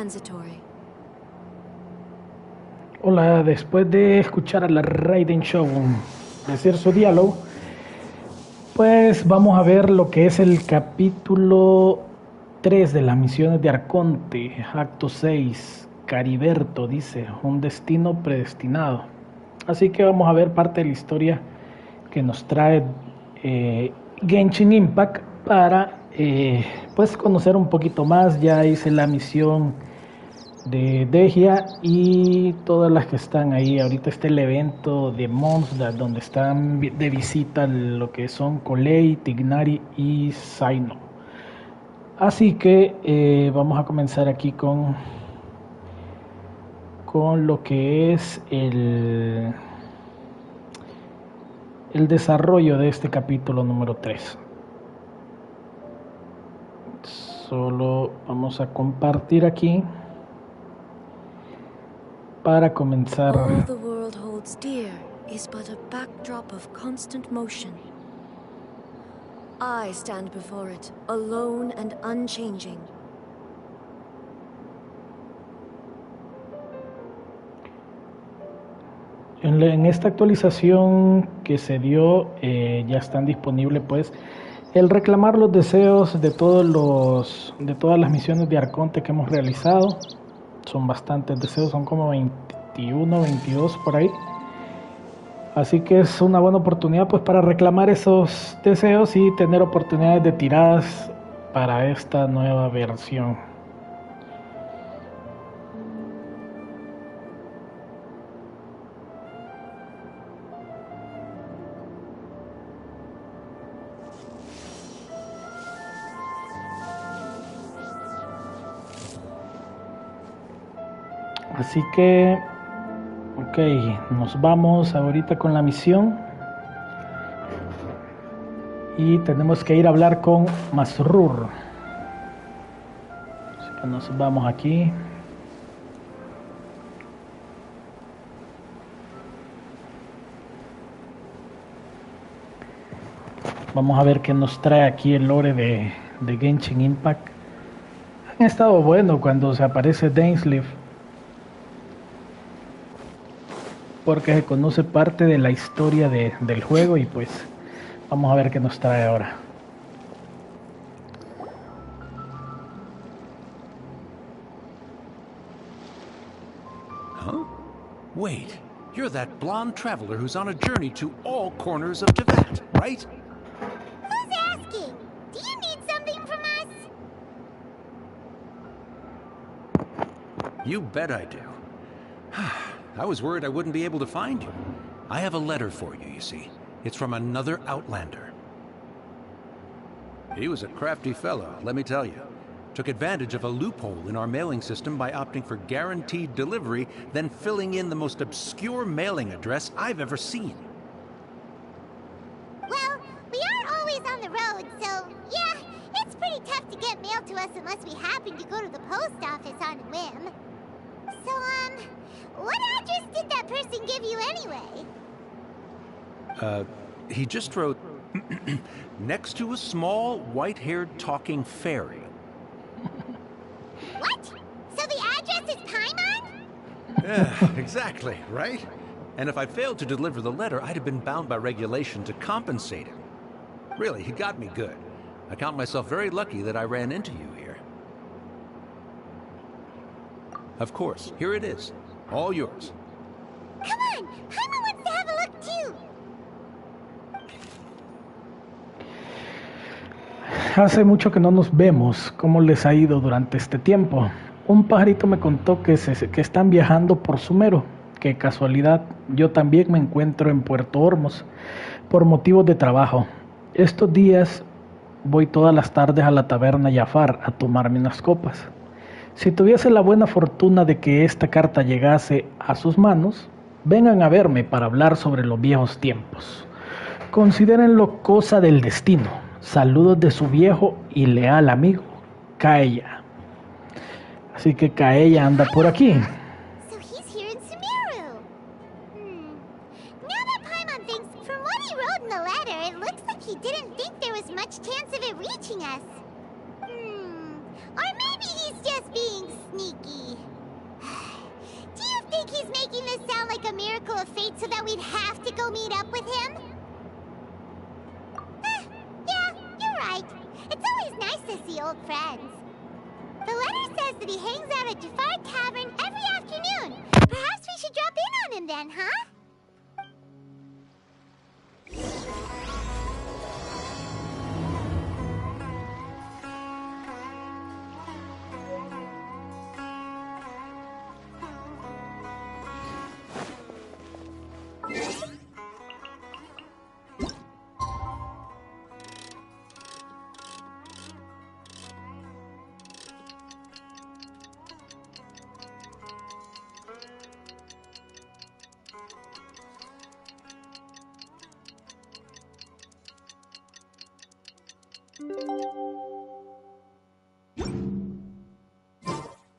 transitory. Hola, después de escuchar a la Raiden Show decir su diálogo, pues vamos a ver lo que es el capítulo 3 de las misiones de Arconte, Acto VI, Cariberto, dice, un destino predestinado. Así que vamos a ver parte de la historia que nos trae Genshin Impact para pues conocer un poquito más. Ya hice la misión de Dehya y todas las que están ahí. Ahorita está el evento de Mondstadt donde están de visita lo que son Colei, Tignari y Zaino. Así que vamos a comenzar aquí con lo que es el desarrollo de este capítulo número 3. Solo vamos a compartir aquí para comenzar. All the world holds dear is but a backdrop of constant motion. I stand before it, alone and unchanging. En esta actualización que se dio ya están disponibles pues el reclamar los deseos de todas las misiones de Arconte que hemos realizado. Son bastantes deseos, son como 21, 22 por ahí. Así que es una buena oportunidad pues para reclamar esos deseos y tener oportunidades de tiradas para esta nueva versión. Así que, ok, nos vamos ahorita con la misión. Y tenemos que ir a hablar con Masrur. Así que nos vamos aquí. Vamos a ver qué nos trae aquí el lore de Genshin Impact. Han estado bueno cuando se aparece Dainsleif, porque se conoce parte de la historia del juego y pues vamos a ver qué nos trae ahora. Huh? Wait, you're that blonde traveler who's on a journey to all corners of Teyvat, right? Who's asking? Do you need something from us? You bet I do. I was worried I wouldn't be able to find you. I have a letter for you, you see. It's from another Outlander. He was a crafty fellow, let me tell you. Took advantage of a loophole in our mailing system by opting for guaranteed delivery, then filling in the most obscure mailing address I've ever seen. Well, we aren't always on the road, so yeah, it's pretty tough to get mail to us unless we happen to go to the post office on a whim. So, what address did that person give you anyway? He just wrote, next to a small, white-haired talking fairy. What? So the address is Paimon? Yeah, exactly, right? And if I failed to deliver the letter, I'd have been bound by regulation to compensate him. Really, he got me good. I count myself very lucky that I ran into you here. Of course, here it is. All yours. Come on! Paimon wants to have a look too! Hace mucho que no nos vemos. ¿Cómo les ha ido durante este tiempo? Un pajarito me contó que están viajando por Sumero. Qué casualidad. Yo también me encuentro en Puerto Ormos por motivos de trabajo. Estos días voy todas las tardes a la taberna Jafar a tomarme unas copas. Si tuviese la buena fortuna de que esta carta llegase a sus manos, vengan a verme para hablar sobre los viejos tiempos. Considérenlo cosa del destino. Saludos de su viejo y leal amigo, Kaeya. Así que Kaeya anda por aquí. So he's here in Sumeru. Now that Paimon thinks, from what he wrote in the letter, it looks like he didn't think there was much chance of it reaching us. Or maybe he's just being sneaky. think he's making this sound like a miracle of fate so that we'd have to go meet up with him? Yeah, you're right. It's always nice to see old friends. The letter says that he hangs out at Jafar Tavern every afternoon. Perhaps we should drop in on him then, huh?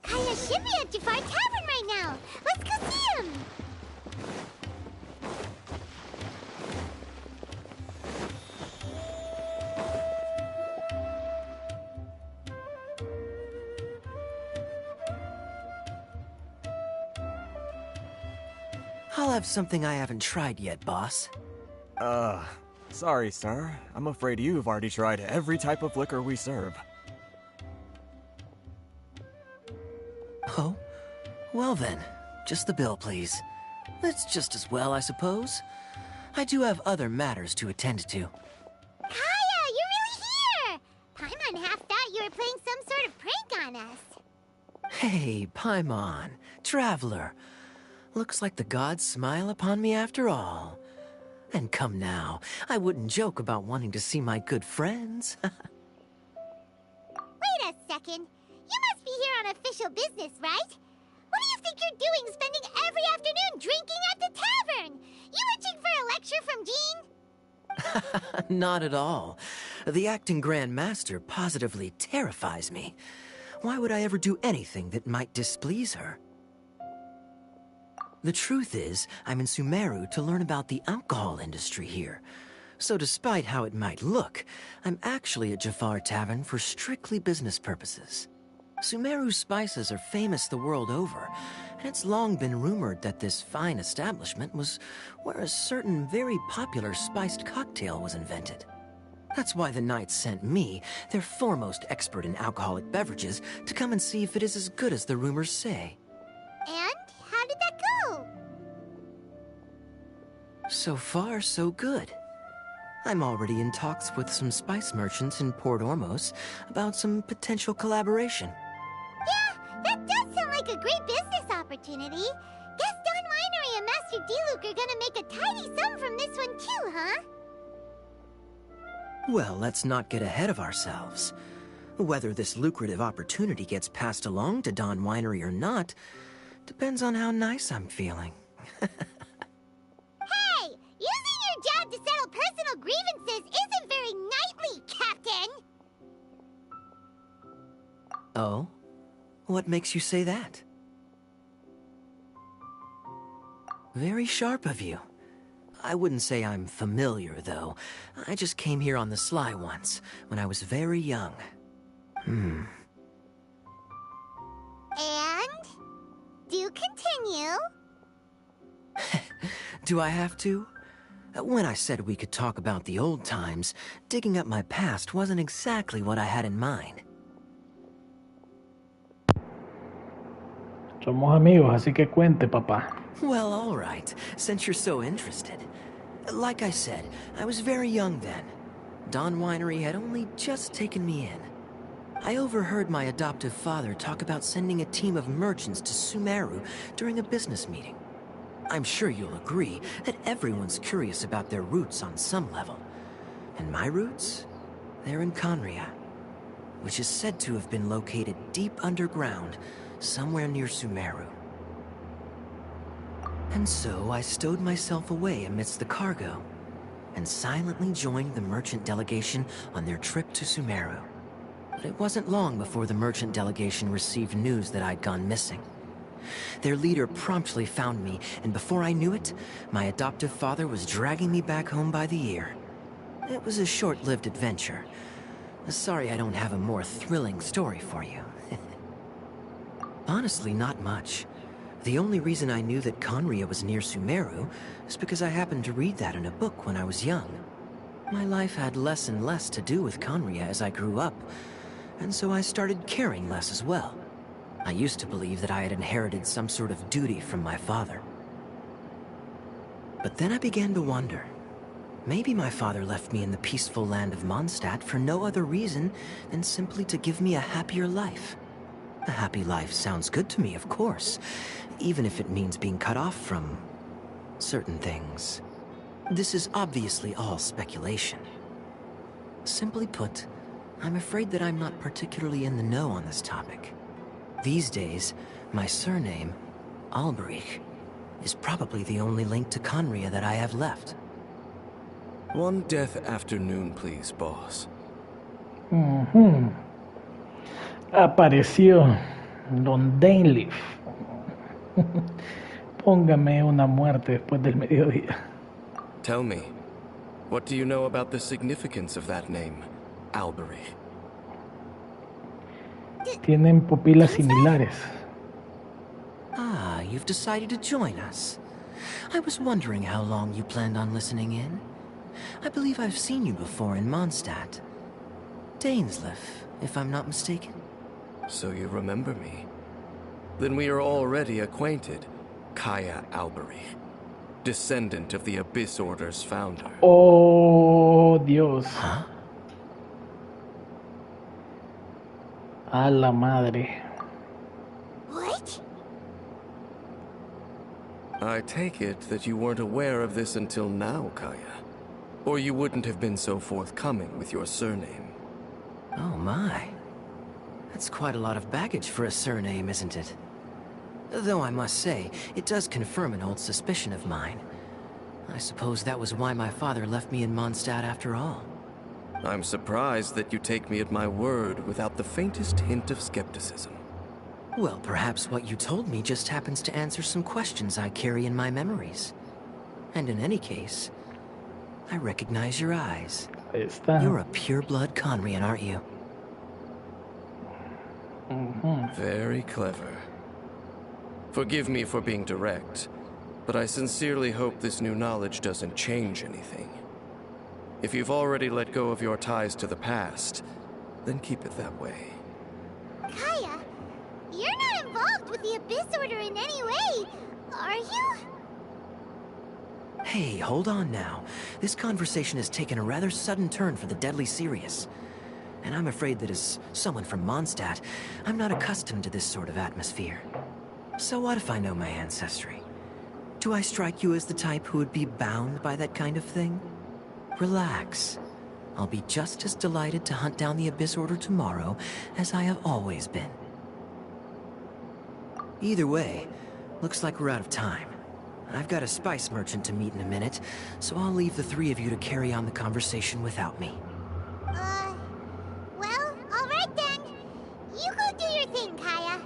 Kaya should be at Jafar Tavern right now. Let's go see him. I'll have something I haven't tried yet, boss. Sorry, sir. I'm afraid you've already tried every type of liquor we serve. Oh? Well then, just the bill, please. That's just as well, I suppose. I do have other matters to attend to. Kaya, you're really here! Paimon half thought you were playing some sort of prank on us. Hey, Paimon, traveler. Looks like the gods smile upon me after all. And come now, I wouldn't joke about wanting to see my good friends. Wait a second. You must be here on official business, right? What do you think you're doing spending every afternoon drinking at the tavern? You itching for a lecture from Jean? Not at all. The acting Grand Master positively terrifies me. Why would I ever do anything that might displease her? The truth is, I'm in Sumeru to learn about the alcohol industry here. So despite how it might look, I'm actually at Jafar Tavern for strictly business purposes. Sumeru spices are famous the world over, and it's long been rumored that this fine establishment was where a certain very popular spiced cocktail was invented. That's why the Knights sent me, their foremost expert in alcoholic beverages, to come and see if it is as good as the rumors say. And how did that go? So far, so good. I'm already in talks with some spice merchants in Port Ormos about some potential collaboration. Yeah, that does sound like a great business opportunity. Guess Don Winery and Master D-Luke are gonna make a tidy sum from this one too, huh? Well, let's not get ahead of ourselves. Whether this lucrative opportunity gets passed along to Don Winery or not depends on how nice I'm feeling. Hey! Using your job to settle personal grievances isn't very knightly, Captain! Oh? What makes you say that? Very sharp of you. I wouldn't say I'm familiar, though. I just came here on the sly once, when I was very young. And? Do continue. Do I have to? When I said we could talk about the old times, digging up my past wasn't exactly what I had in mind. Somos amigos, así que cuente, papá. Well, all right, since you're so interested. Like I said, I was very young then. Don Winery had only just taken me in. I overheard my adoptive father talk about sending a team of merchants to Sumeru during a business meeting. I'm sure you'll agree that everyone's curious about their roots on some level. And my roots? They're in Conria, which is said to have been located deep underground, somewhere near Sumeru. And so I stowed myself away amidst the cargo, and silently joined the merchant delegation on their trip to Sumeru. But it wasn't long before the merchant delegation received news that I'd gone missing. Their leader promptly found me, and before I knew it, my adoptive father was dragging me back home by the ear. It was a short-lived adventure. Sorry I don't have a more thrilling story for you. Honestly, not much. The only reason I knew that Conria was near Sumeru is because I happened to read that in a book when I was young. My life had less and less to do with Conria as I grew up, and so I started caring less as well. I used to believe that I had inherited some sort of duty from my father. But then I began to wonder. Maybe my father left me in the peaceful land of Mondstadt for no other reason than simply to give me a happier life. A happy life sounds good to me, of course, even if it means being cut off from certain things. This is obviously all speculation. Simply put, I'm afraid that I'm not particularly in the know on this topic. These days, my surname, Alberich, is probably the only link to Conria that I have left. One death afternoon, please, boss. Apareció Don Dainleaf. Póngame una muerte después del mediodía. Tell me, what do you know about the significance of that name, Alberich? Tienen pupilas similares. Ah, you've decided to join us. I was wondering how long you planned on listening in. I believe I've seen you before in Mondstadt. Dainsleif, if I'm not mistaken. So you remember me. Then we are already acquainted, Kaya Alberich, descendant of the Abyss Order's founder. Oh, Dios. Huh? A la madre. What? I take it that you weren't aware of this until now, Kaya. Or you wouldn't have been so forthcoming with your surname. Oh my. That's quite a lot of baggage for a surname, isn't it? Though I must say, it does confirm an old suspicion of mine. I suppose that was why my father left me in Mondstadt after all. I'm surprised that you take me at my word without the faintest hint of skepticism. Well, perhaps what you told me just happens to answer some questions I carry in my memories. And in any case, I recognize your eyes. Ahí está. You're a pure-blood Conrian, aren't you? Very clever. Forgive me for being direct, but I sincerely hope this new knowledge doesn't change anything. If you've already let go of your ties to the past, then keep it that way. Kaya, you're not involved with the Abyss Order in any way, are you? Hey, hold on now. This conversation has taken a rather sudden turn for the deadly serious. And I'm afraid that as someone from Mondstadt, I'm not accustomed to this sort of atmosphere. So what if I know my ancestry? Do I strike you as the type who would be bound by that kind of thing? Relax. I'll be just as delighted to hunt down the Abyss Order tomorrow as I have always been. Either way, looks like we're out of time. I've got a spice merchant to meet in a minute, so I'll leave the three of you to carry on the conversation without me. Well, alright then. You go do your thing, Kaya.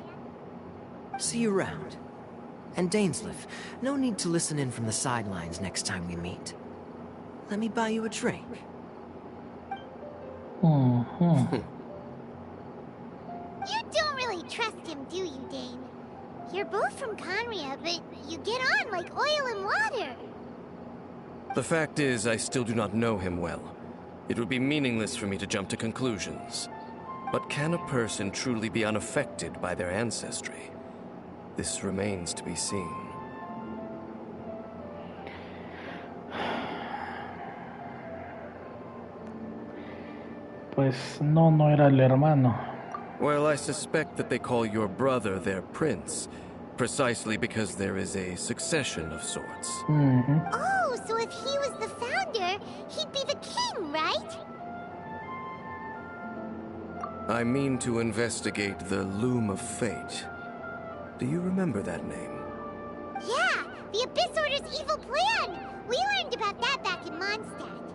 See you around. And Dainsleif, no need to listen in from the sidelines next time we meet. Let me buy you a drink. You don't really trust him, do you, Dane? You're both from Conria, but you get on like oil and water. The fact is, I still do not know him well. It would be meaningless for me to jump to conclusions. But can a person truly be unaffected by their ancestry? This remains to be seen. Pues no, no era el hermano. Well, I suspect that they call your brother their prince, precisely because there is a succession of sorts. Oh, so if he was the founder, he'd be the king, right? I mean to investigate the Loom of Fate. Do you remember that name? Yeah, the Abyss Order's evil plan! We learned about that back in Mondstadt.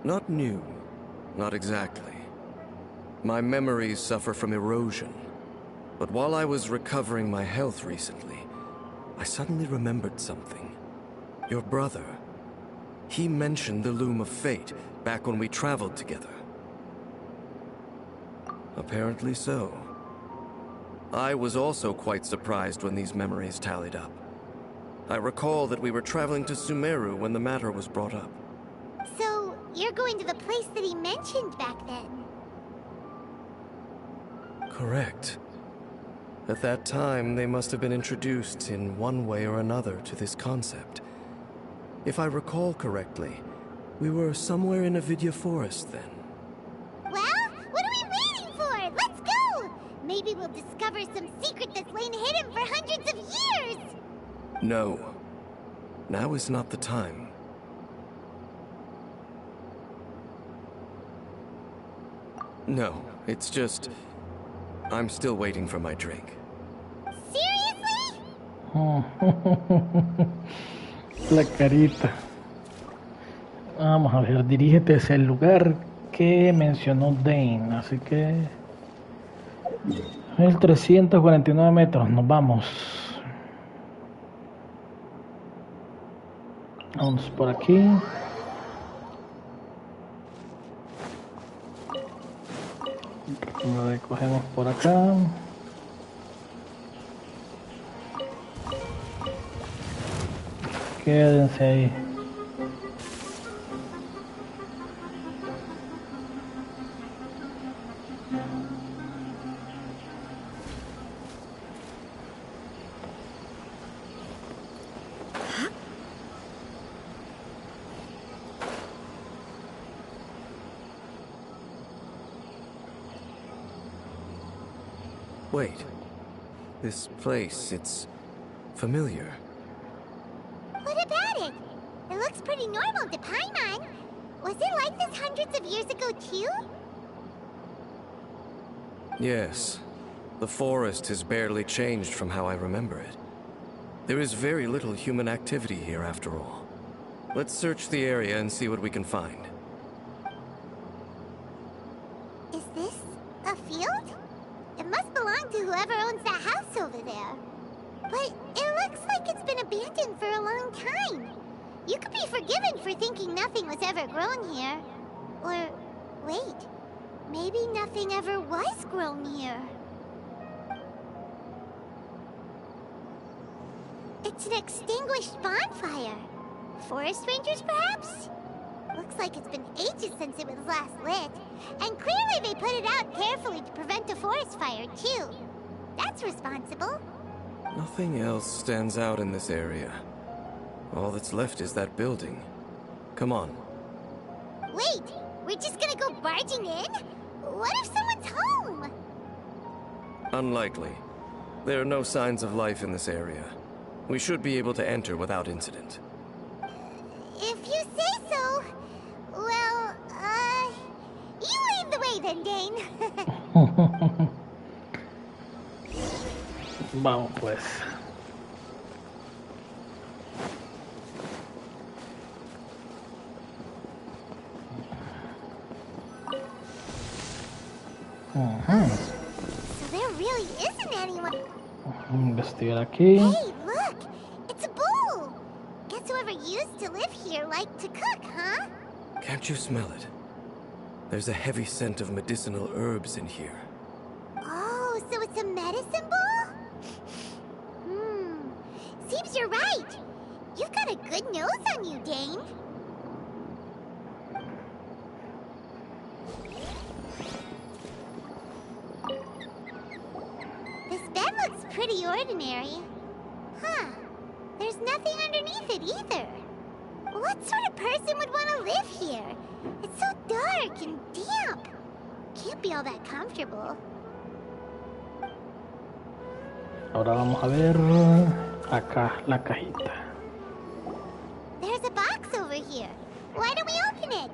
Not new. Not exactly. My memories suffer from erosion. But while I was recovering my health recently, I suddenly remembered something. Your brother. He mentioned the Loom of Fate back when we traveled together. Apparently so. I was also quite surprised when these memories tallied up. I recall that we were traveling to Sumeru when the matter was brought up. So, you're going to the place that he mentioned back then? Correct. At that time, they must have been introduced in one way or another to this concept. If I recall correctly, we were somewhere in Avidya Forest then. Well, what are we waiting for? Let's go! Maybe we'll discover some secret that's lain hidden for hundreds of years! No. Now is not the time. No, it's just... I'm still waiting for my drink. Seriously? La carita. Vamos a ver, dirígete hacia el lugar que mencionó Dane, así que 1349 metros, nos vamos. Vamos por aquí. Lo recogemos por acá. Quédense ahí. Wait. This place, it's familiar. What about it? It looks pretty normal to Paimon. Was it like this hundreds of years ago, too? Yes. The forest has barely changed from how I remember it. There is very little human activity here after all. Let's search the area and see what we can find. Is this a field? It must belong to whoever owns that house over there. But it looks like it's been abandoned for a long time. You could be forgiven for thinking nothing was ever grown here. Or, wait, maybe nothing ever was grown here. It's an extinguished bonfire. Forest rangers, perhaps? Looks like it's been ages since it was last lit. And clearly they put it out carefully to prevent a forest fire, too. That's responsible. Nothing else stands out in this area. All that's left is that building. Come on. Wait, we're just gonna go barging in? What if someone's home? Unlikely. There are no signs of life in this area. We should be able to enter without incident. If you say so. Well, you lead the way then, Dane. Vamos pues. So there really isn't anyone. Investigar aquí. Hey, look! It's a bull! Guess whoever used to live here liked to cook, huh? Can't you smell it? There's a heavy scent of medicinal herbs in here. Oh, so it's a medicine bull? Seems you're right. You've got a good nose on you, Dane. This bed looks pretty ordinary. Huh. There's nothing underneath it either. What sort of person would want to live here? It's so dark and damp. Can't be all that comfortable. Ahora vamos a ver acá la cajita. There's a box over here. Why don't we open it?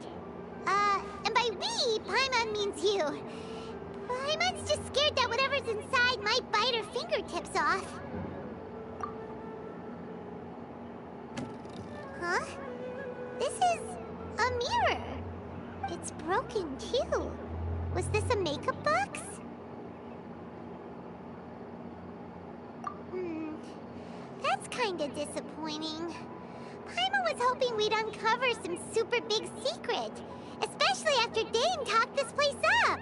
And by we, Paimon means you. Paimon's just scared that whatever's inside might bite her fingertips off. Huh? This is a mirror. It's broken too. Was this a makeup box? That's kinda disappointing. Paimon was hoping we'd uncover some super big secret, especially after Dane talked this place up.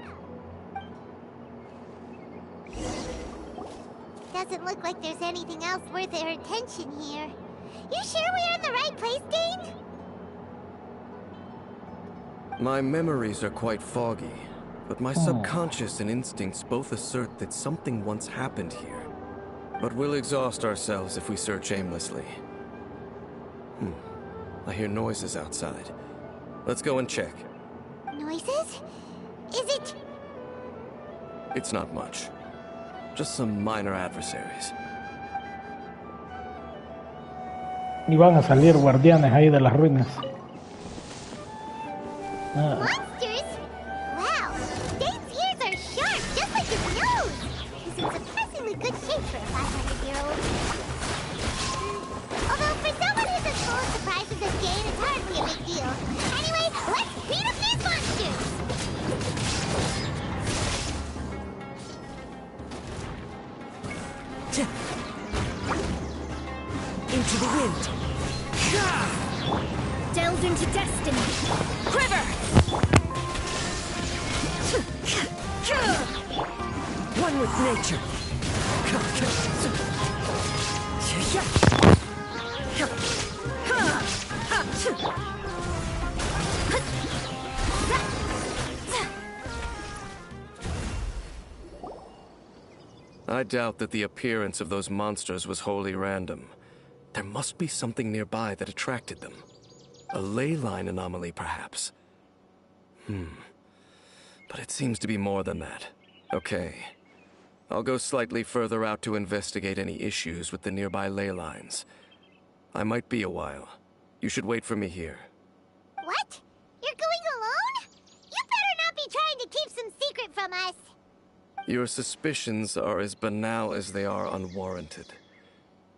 doesn't look like there's anything else worth their attention here. You sure we're in the right place, Dane? My memories are quite foggy, but my subconscious and instincts both assert that something once happened here. But we'll exhaust ourselves if we search aimlessly. I hear noises outside. Let's go and check. Noises? Is it... It's not much. Just some minor adversaries. Y van a salir guardianes ahí de las ruinas. Monsters? Wow, Dane's ears are sharp, just like his nose. He's in surprisingly good shape for a 500-year-old. Although for someone who's as full of surprises as Dane, it's hardly a big deal. Anyway, let's beat up these monsters! Into the wind. Delve into destiny. Quiver! One with nature. I doubt that the appearance of those monsters was wholly random. There must be something nearby that attracted them. A ley line anomaly, perhaps. But it seems to be more than that. Okay. I'll go slightly further out to investigate any issues with the nearby ley lines. I might be a while. You should wait for me here. What? You're going alone? You better not be trying to keep some secret from us. Your suspicions are as banal as they are unwarranted.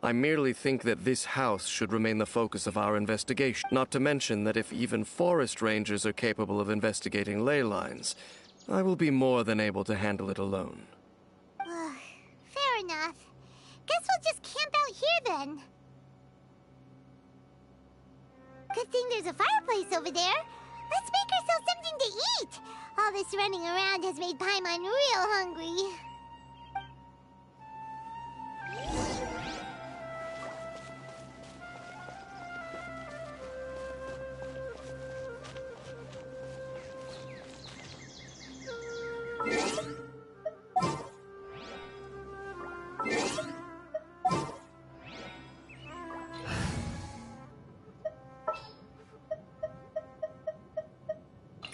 I merely think that this house should remain the focus of our investigation. Not to mention that if even forest rangers are capable of investigating ley lines, I will be more than able to handle it alone. Fair enough. Guess we'll just camp out here then. Good thing there's a fireplace over there. Let's make ourselves something to eat. All this running around has made Paimon real hungry.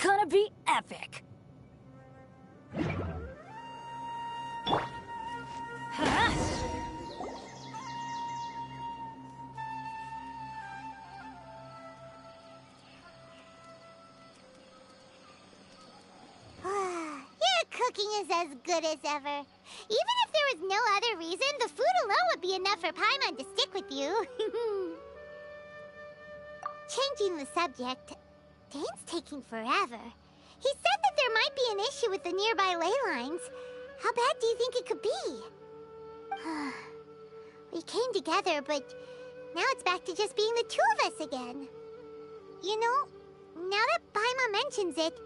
Gonna be epic. Huh? Your cooking is as good as ever. Even if there was no other reason, the food alone would be enough for Paimon to stick with you. Changing the subject, Dane's taking forever. He said that there might be an issue with the nearby ley lines. How bad do you think it could be? We came together, but now it's back to just being the two of us again. You know, now that Paimon mentions it,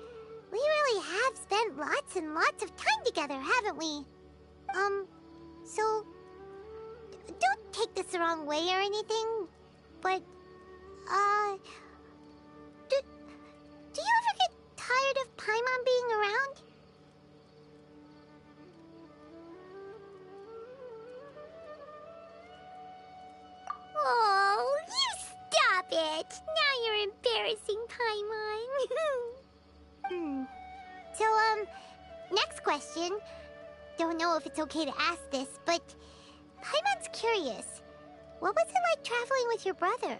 we really have spent lots and lots of time together, haven't we? So, don't take this the wrong way or anything, but, do you ever get tired of Paimon being around? Oh, you stop it! Now you're embarrassing Paimon. So, next question. Don't know if it's okay to ask this, but Paimon's curious. What was it like traveling with your brother?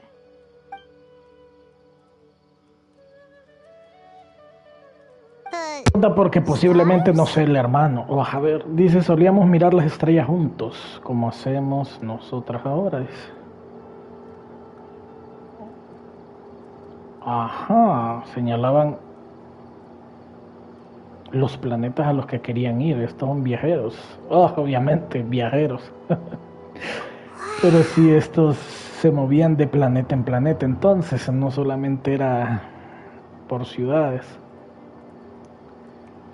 Porque posiblemente no sea el hermano. A ver, dice, solíamos mirar las estrellas juntos, como hacemos nosotras ahora. Dice. Ajá, señalaban los planetas a los que querían ir. Estos son viajeros. Obviamente, viajeros. Pero sí, estos se movían de planeta en planeta, entonces no solamente era por ciudades.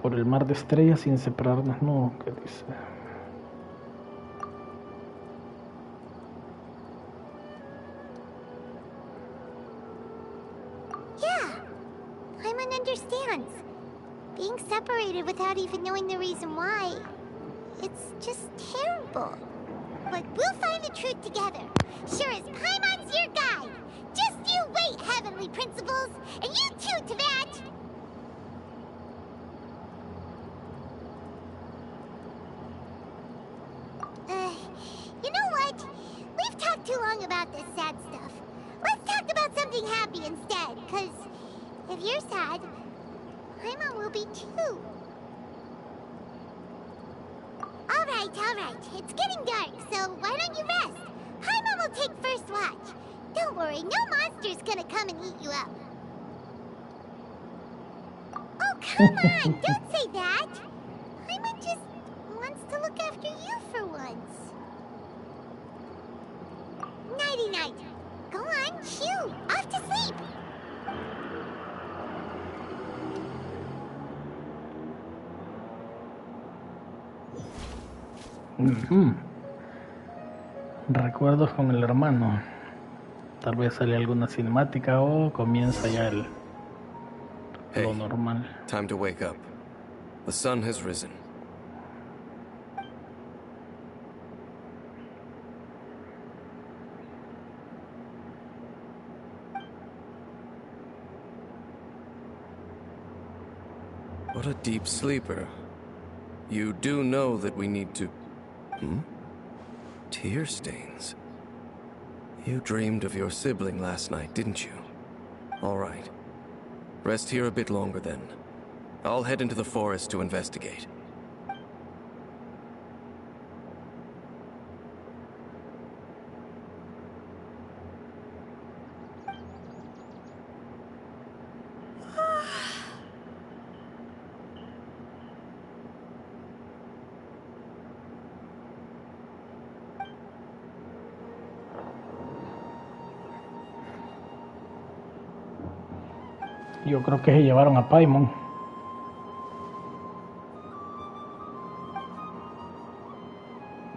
Por el mar de estrellas sin separarnos, no, ¿qué dice? Paimon understands. Being separated without even knowing the reason why, it's just terrible. But we'll find the truth together. Sure as Paimon's your guide. Just you wait, Heavenly Principles! And you too, Teyvat! You know what? We've talked too long about this sad stuff. Let's talk about something happy instead, because if you're sad, Paimon will be too. Alright. It's getting dark, so why don't you rest? Paimon will take first watch. Don't worry, no monster's gonna come and eat you up. Oh, come on! Don't say that! Paimon just wants to look after you for once. Nighty-night. Go on, chew. Off to sleep. Recuerdos con el hermano. Tal vez sale alguna cinemática o comienza ya lo normal. Time to wake up. The sun has risen. What a deep sleeper. You do know that we need to... Tear stains. You dreamed of your sibling last night, didn't you? All right. Rest here a bit longer then. I'll head into the forest to investigate. Yo creo que se llevaron a Paimon.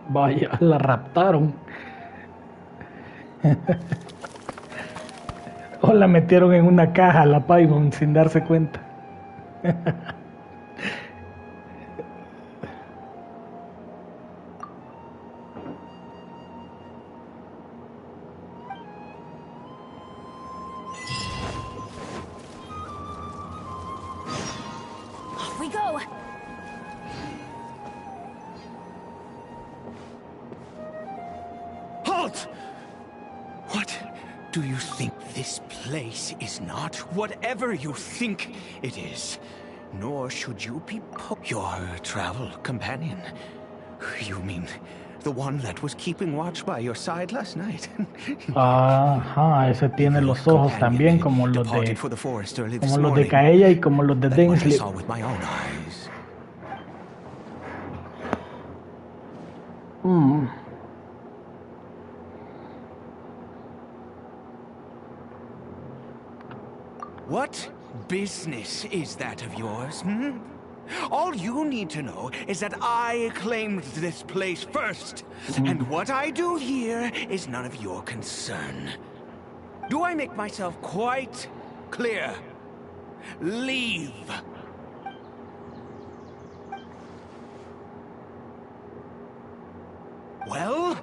Vaya, la raptaron. O la metieron en una caja, la Paimon, sin darse cuenta. We go! Halt! What do you think this place is not? Whatever you think it is. Nor should you be your travel companion. You mean the one that was keeping watch by your side last night? Ajá, ese tiene los ojos también como los de Kaella y como los de Densley. What business is that of yours, All you need to know is that I claimed this place first, and what I do here is none of your concern. Do I make myself quite clear? Leave. Well,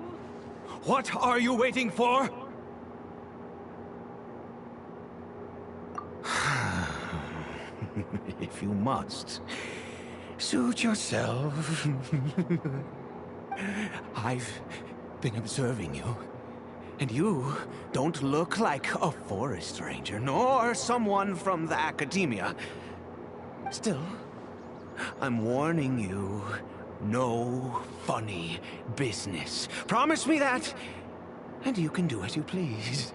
what are you waiting for? If you must, suit yourself. I've been observing you, and you don't look like a forest ranger, nor someone from the academia. Still, I'm warning you, no funny business. Promise me that, and you can do as you please.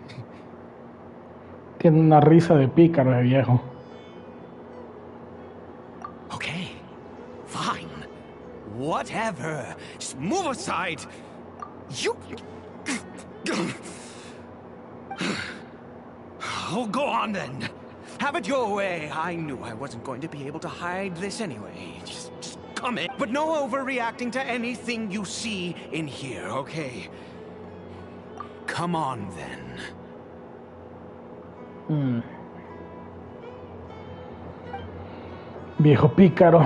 Tiene una risa de pícaro de viejo. Okay, fine. Whatever. Just move aside. You... Oh, go on then. Have it your way. I knew I wasn't going to be able to hide this anyway. Just come in. But no overreacting to anything you see in here, okay? Come on then. Viejo pícaro.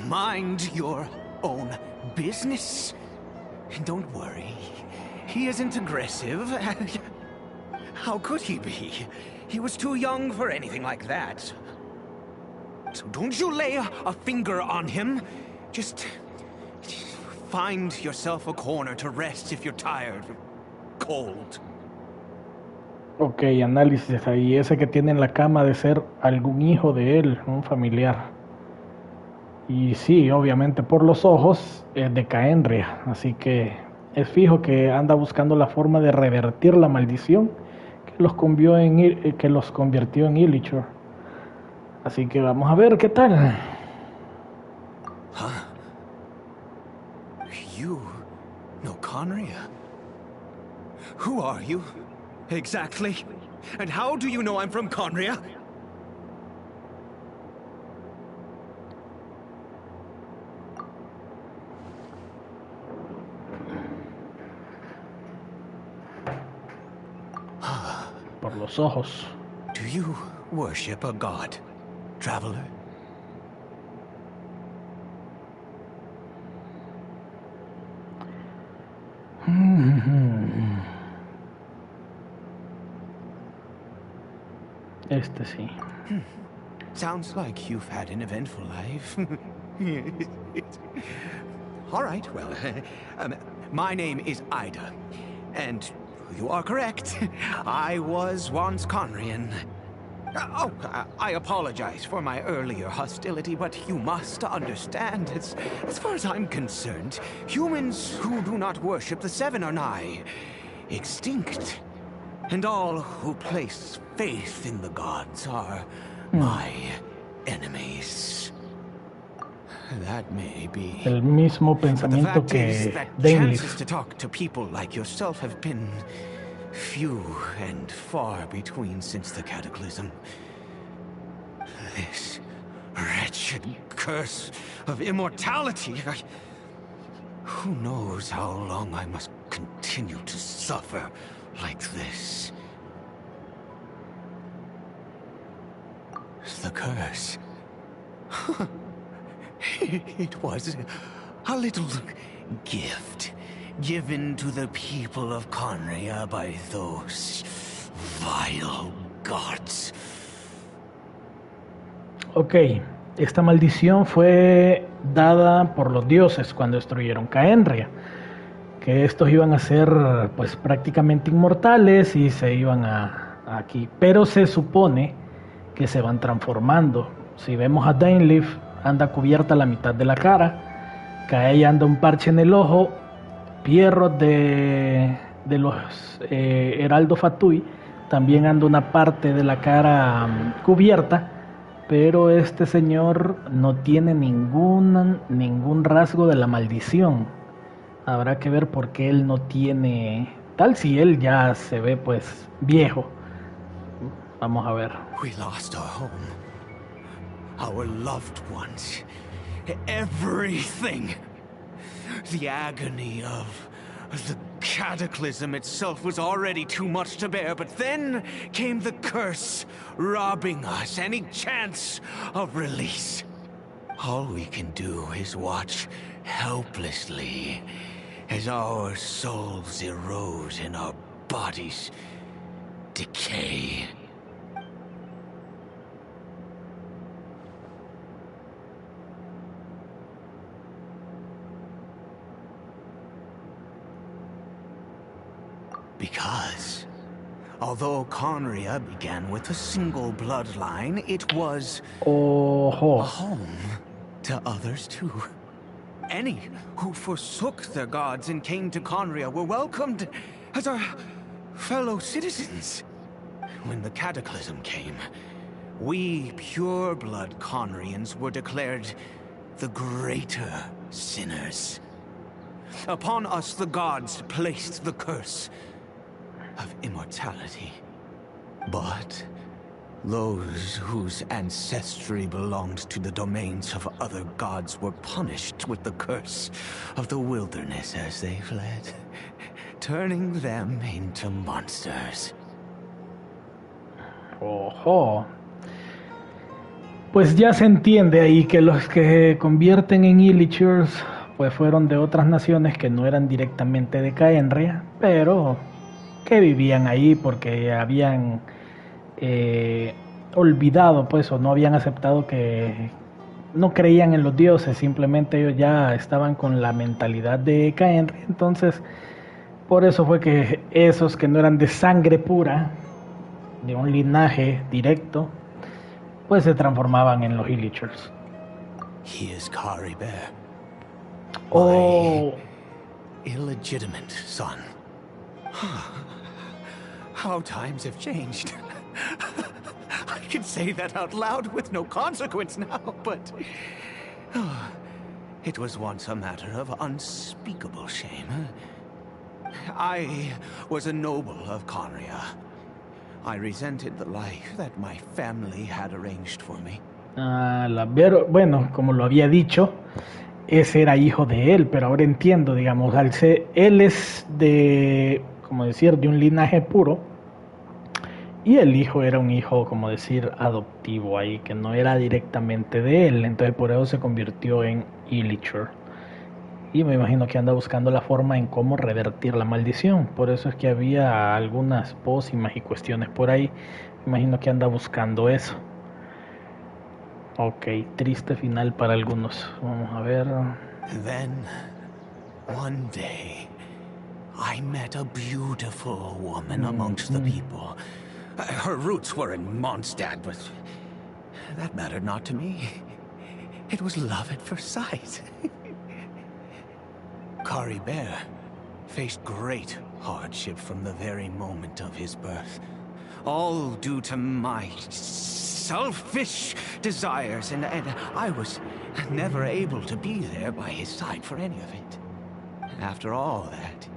Mind your own business. Don't worry. He isn't aggressive. How could he be? He was too young for anything like that. So don't you lay a finger on him. Just find yourself a corner to rest if you're tired or cold. Ok, análisis ahí. Ese que tiene en la cama de ser algún hijo de él, un familiar. Y sí, obviamente por los ojos es de Caenria. Así que es fijo que anda buscando la forma de revertir la maldición que los convirtió en Ilychur. Así que vamos a ver qué tal. Huh? You know Conria? Who are you? Exactly. And how do you know I'm from Conria? Por los ojos. Do you worship a god, traveler? Este sí. Sounds like you've had an eventful life. All right, well, my name is Ida, and you are correct. I was once Conrian. I apologize for my earlier hostility, but you must understand, as far as I'm concerned, humans who do not worship the Seven are nigh extinct. And all who place faith in the gods are my enemies. That may be. El mismo pensamiento que Dainleaf. Chances to talk to people like yourself have been few and far between since the cataclysm. This wretched curse of immortality. Who knows how long I must continue to suffer like this? The curse. It was a little gift given to the people of Conria by those vile gods. Ok, esta maldición fue dada por los dioses cuando destruyeron Caenria, que estos iban a ser pues prácticamente inmortales y se iban aquí, pero se supone que se van transformando. Si vemos a Dainleaf, anda cubierta la mitad de la cara, Kaei anda un parche en el ojo, Pierrot de los Heraldo Fatui también anda una parte de la cara cubierta, pero este señor no tiene ningún rasgo de la maldición. Habrá que ver por qué él no tiene tal, si él ya se ve pues viejo. Vamos a ver. We lost our home, our loved ones, everything. The agony of the cataclysm itself was already too much to bear, but then came the curse, robbing us any chance of release. All we can do is watch helplessly as our souls erode and our bodies decay. Because, although Conria began with a single bloodline, it was a home to others too. Any who forsook their gods and came to Conria were welcomed as our fellow citizens. When the cataclysm came, we pure-blood Conrians were declared the greater sinners. Upon us the gods placed the curse of immortality. But Those whose ancestry belonged to the domains of other gods were punished with the curse of the wilderness as they fled, turning them into monsters. Ojo. Pues ya se entiende ahí que los que convierten en Illithurs pues fueron de otras naciones que no eran directamente de Caenria, pero que vivían ahí porque habían olvidado pues o no habían aceptado que no creían en los dioses, simplemente ellos ya estaban con la mentalidad de Caenria. Entonces por eso fue que esos que no eran de sangre pura, de un linaje directo, pues se transformaban en los Illithurs. He is Cariberto, Oh, my illegitimate son. How times have changed. I can say that out loud with no consequence now, but it was once a matter of unspeakable shame. I was a noble of Caria. I resented the life that my family had arranged for me. Bueno, como lo había dicho, ese era hijo de él, pero ahora entiendo, digamos, él es de, como decir, de un linaje puro, y el hijo era un hijo, como decir, adoptivo ahí, que no era directamente de él, entonces por eso se convirtió en Illithur. Y me imagino que anda buscando la forma en cómo revertir la maldición. Por eso es que había algunas pócimas y cuestiones por ahí. Me imagino que anda buscando eso. Ok, triste final para algunos. Vamos a ver. Then, one day, I met a beautiful woman amongst the people. Her roots were in Mondstadt, but that mattered not to me. It was love at first sight. Cariberto faced great hardship from the very moment of his birth, all due to my selfish desires, and I was never able to be there by his side for any of it. After all that,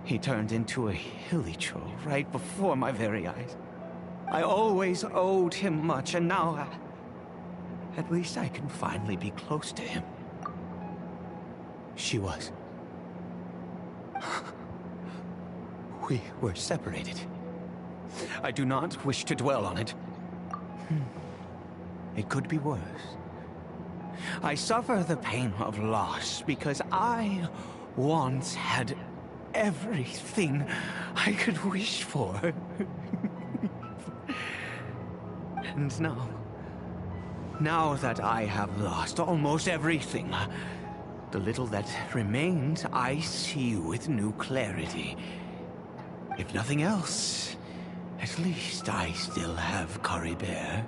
he turned into a Illithur right before my very eyes. I always owed him much, and now at least I can finally be close to him. She was. We were separated. I do not wish to dwell on it. It could be worse. I suffer the pain of loss because I once had everything I could wish for. And now that I have lost almost everything, the little that remains I see with new clarity. If nothing else, at least I still have Cariberto.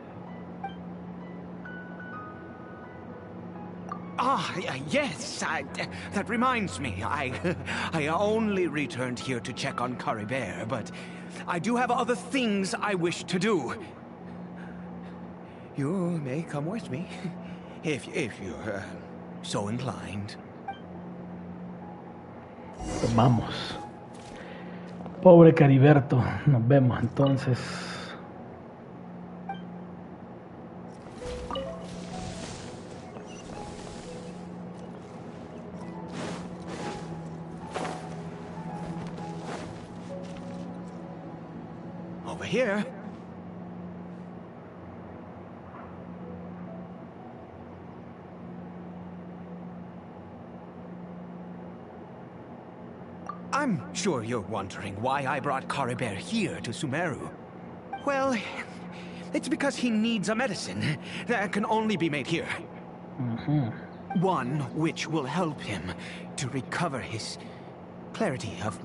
Yes, that reminds me. I only returned here to check on Cariberto, but I do have other things I wish to do. You may come with me, if you're so inclined. Pues vamos. Pobre Cariberto. Nos vemos entonces. Over here. I'm sure you're wondering why I brought Cariberto here to Sumeru. Well, it's because he needs a medicine that can only be made here. One which will help him to recover his clarity of...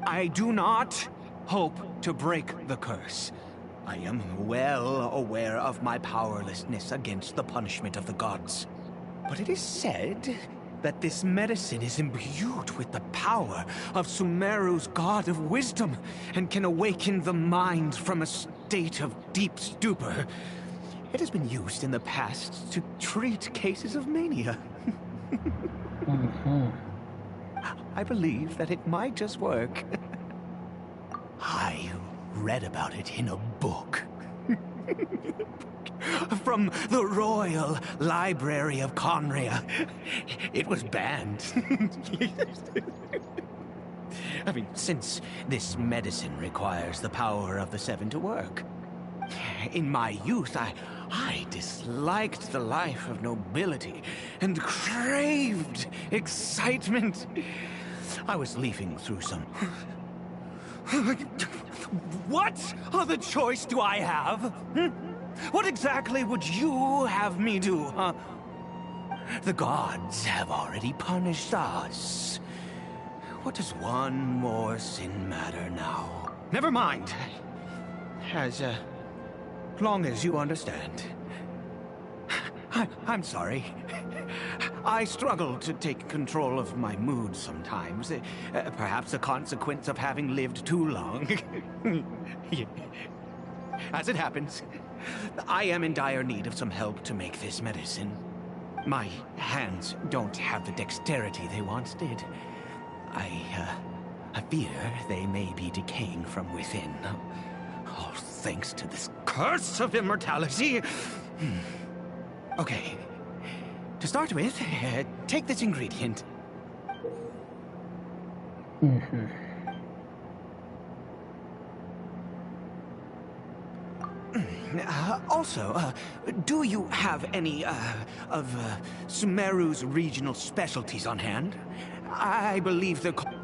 I do not hope to break the curse. I am well aware of my powerlessness against the punishment of the gods. But it is said that this medicine is imbued with the power of Sumeru's god of wisdom and can awaken the mind from a state of deep stupor. It has been used in the past to treat cases of mania. I believe that it might just work. I read about it in a book. From the Royal Library of Conria. It was banned. I mean, since this medicine requires the power of the Seven to work. In my youth, I disliked the life of nobility and craved excitement. I was leafing through some... What other choice do I have? What exactly would you have me do, huh? The gods have already punished us. What does one more sin matter now? Never mind. As long as you understand. I'm sorry. I struggle to take control of my mood sometimes. Perhaps a consequence of having lived too long. As it happens, I am in dire need of some help to make this medicine. My hands don't have the dexterity they once did. I fear they may be decaying from within. Oh, thanks to this curse of immortality. Okay. To start with, take this ingredient. Also, do you have any, of Sumeru's regional specialties on hand? I believe they're called...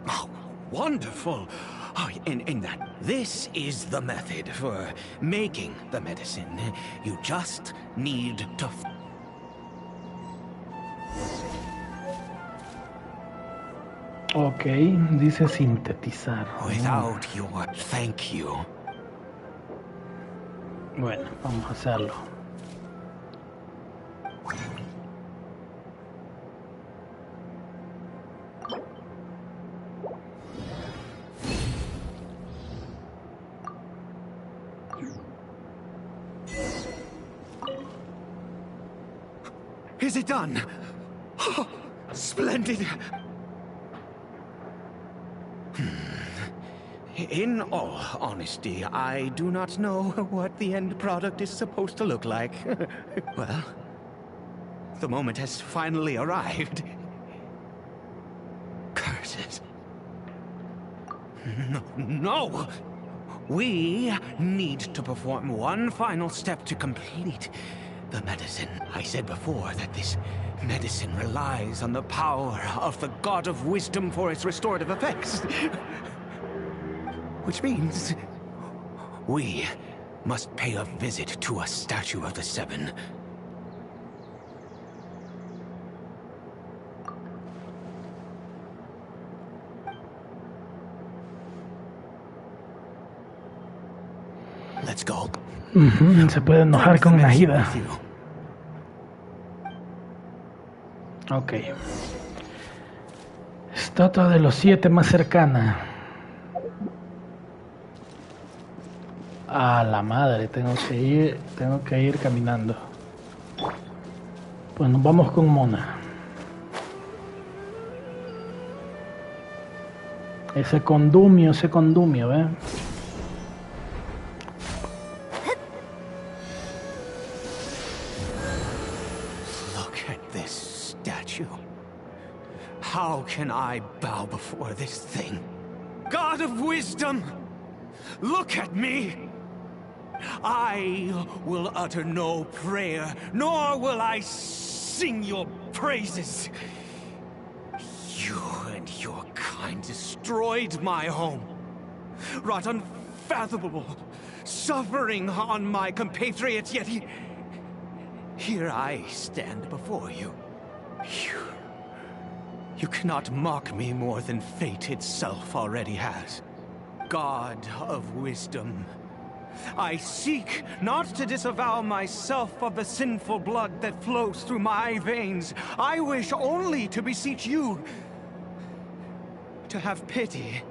Oh, wonderful! Oh, in that, this is the method for making the medicine. You just need to... Ok, dice sintetizar. Without your thank you. Bueno, vamos a hacerlo. Is it done? Oh, splendid! In all honesty, I do not know what the end product is supposed to look like. Well, the moment has finally arrived. Curses. No! We need to perform one final step to complete the medicine. I said before that this medicine relies on the power of the God of Wisdom for its restorative effects. Which means we must pay a visit to a statue of the Seven. Let's go. Se puede enojar con Nahida. Ok. Estatua de los 7 más cercana. A la madre, tengo que ir caminando. Pues nos vamos con Mona. Ese condumio, ¿ves? How can I bow before this thing? God of Wisdom, look at me! I will utter no prayer, nor will I sing your praises. You and your kind destroyed my home, wrought unfathomable suffering on my compatriots, yet here I stand before you. You cannot mock me more than fate itself already has. God of Wisdom, I seek not to disavow myself of the sinful blood that flows through my veins. I wish only to beseech you to have pity,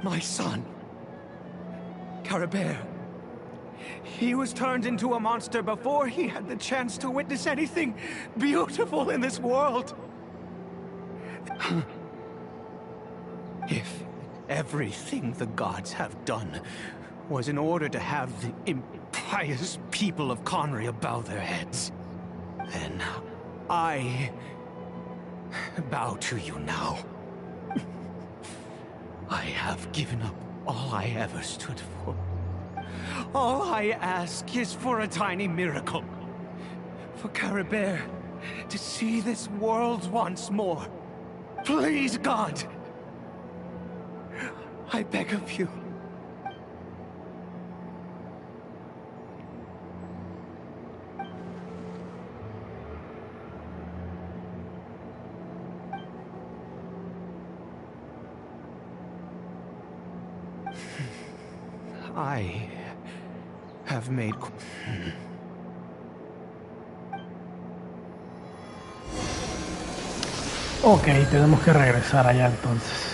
my son. Cariberto. He was turned into a monster before he had the chance to witness anything beautiful in this world. If everything the gods have done was in order to have the impious people of Conria bow their heads, then I bow to you now. I have given up all I ever stood for. All I ask is for a tiny miracle. For Cariberto to see this world once more. Please, God! I beg of you. I have made... Ok, tenemos que regresar allá entonces.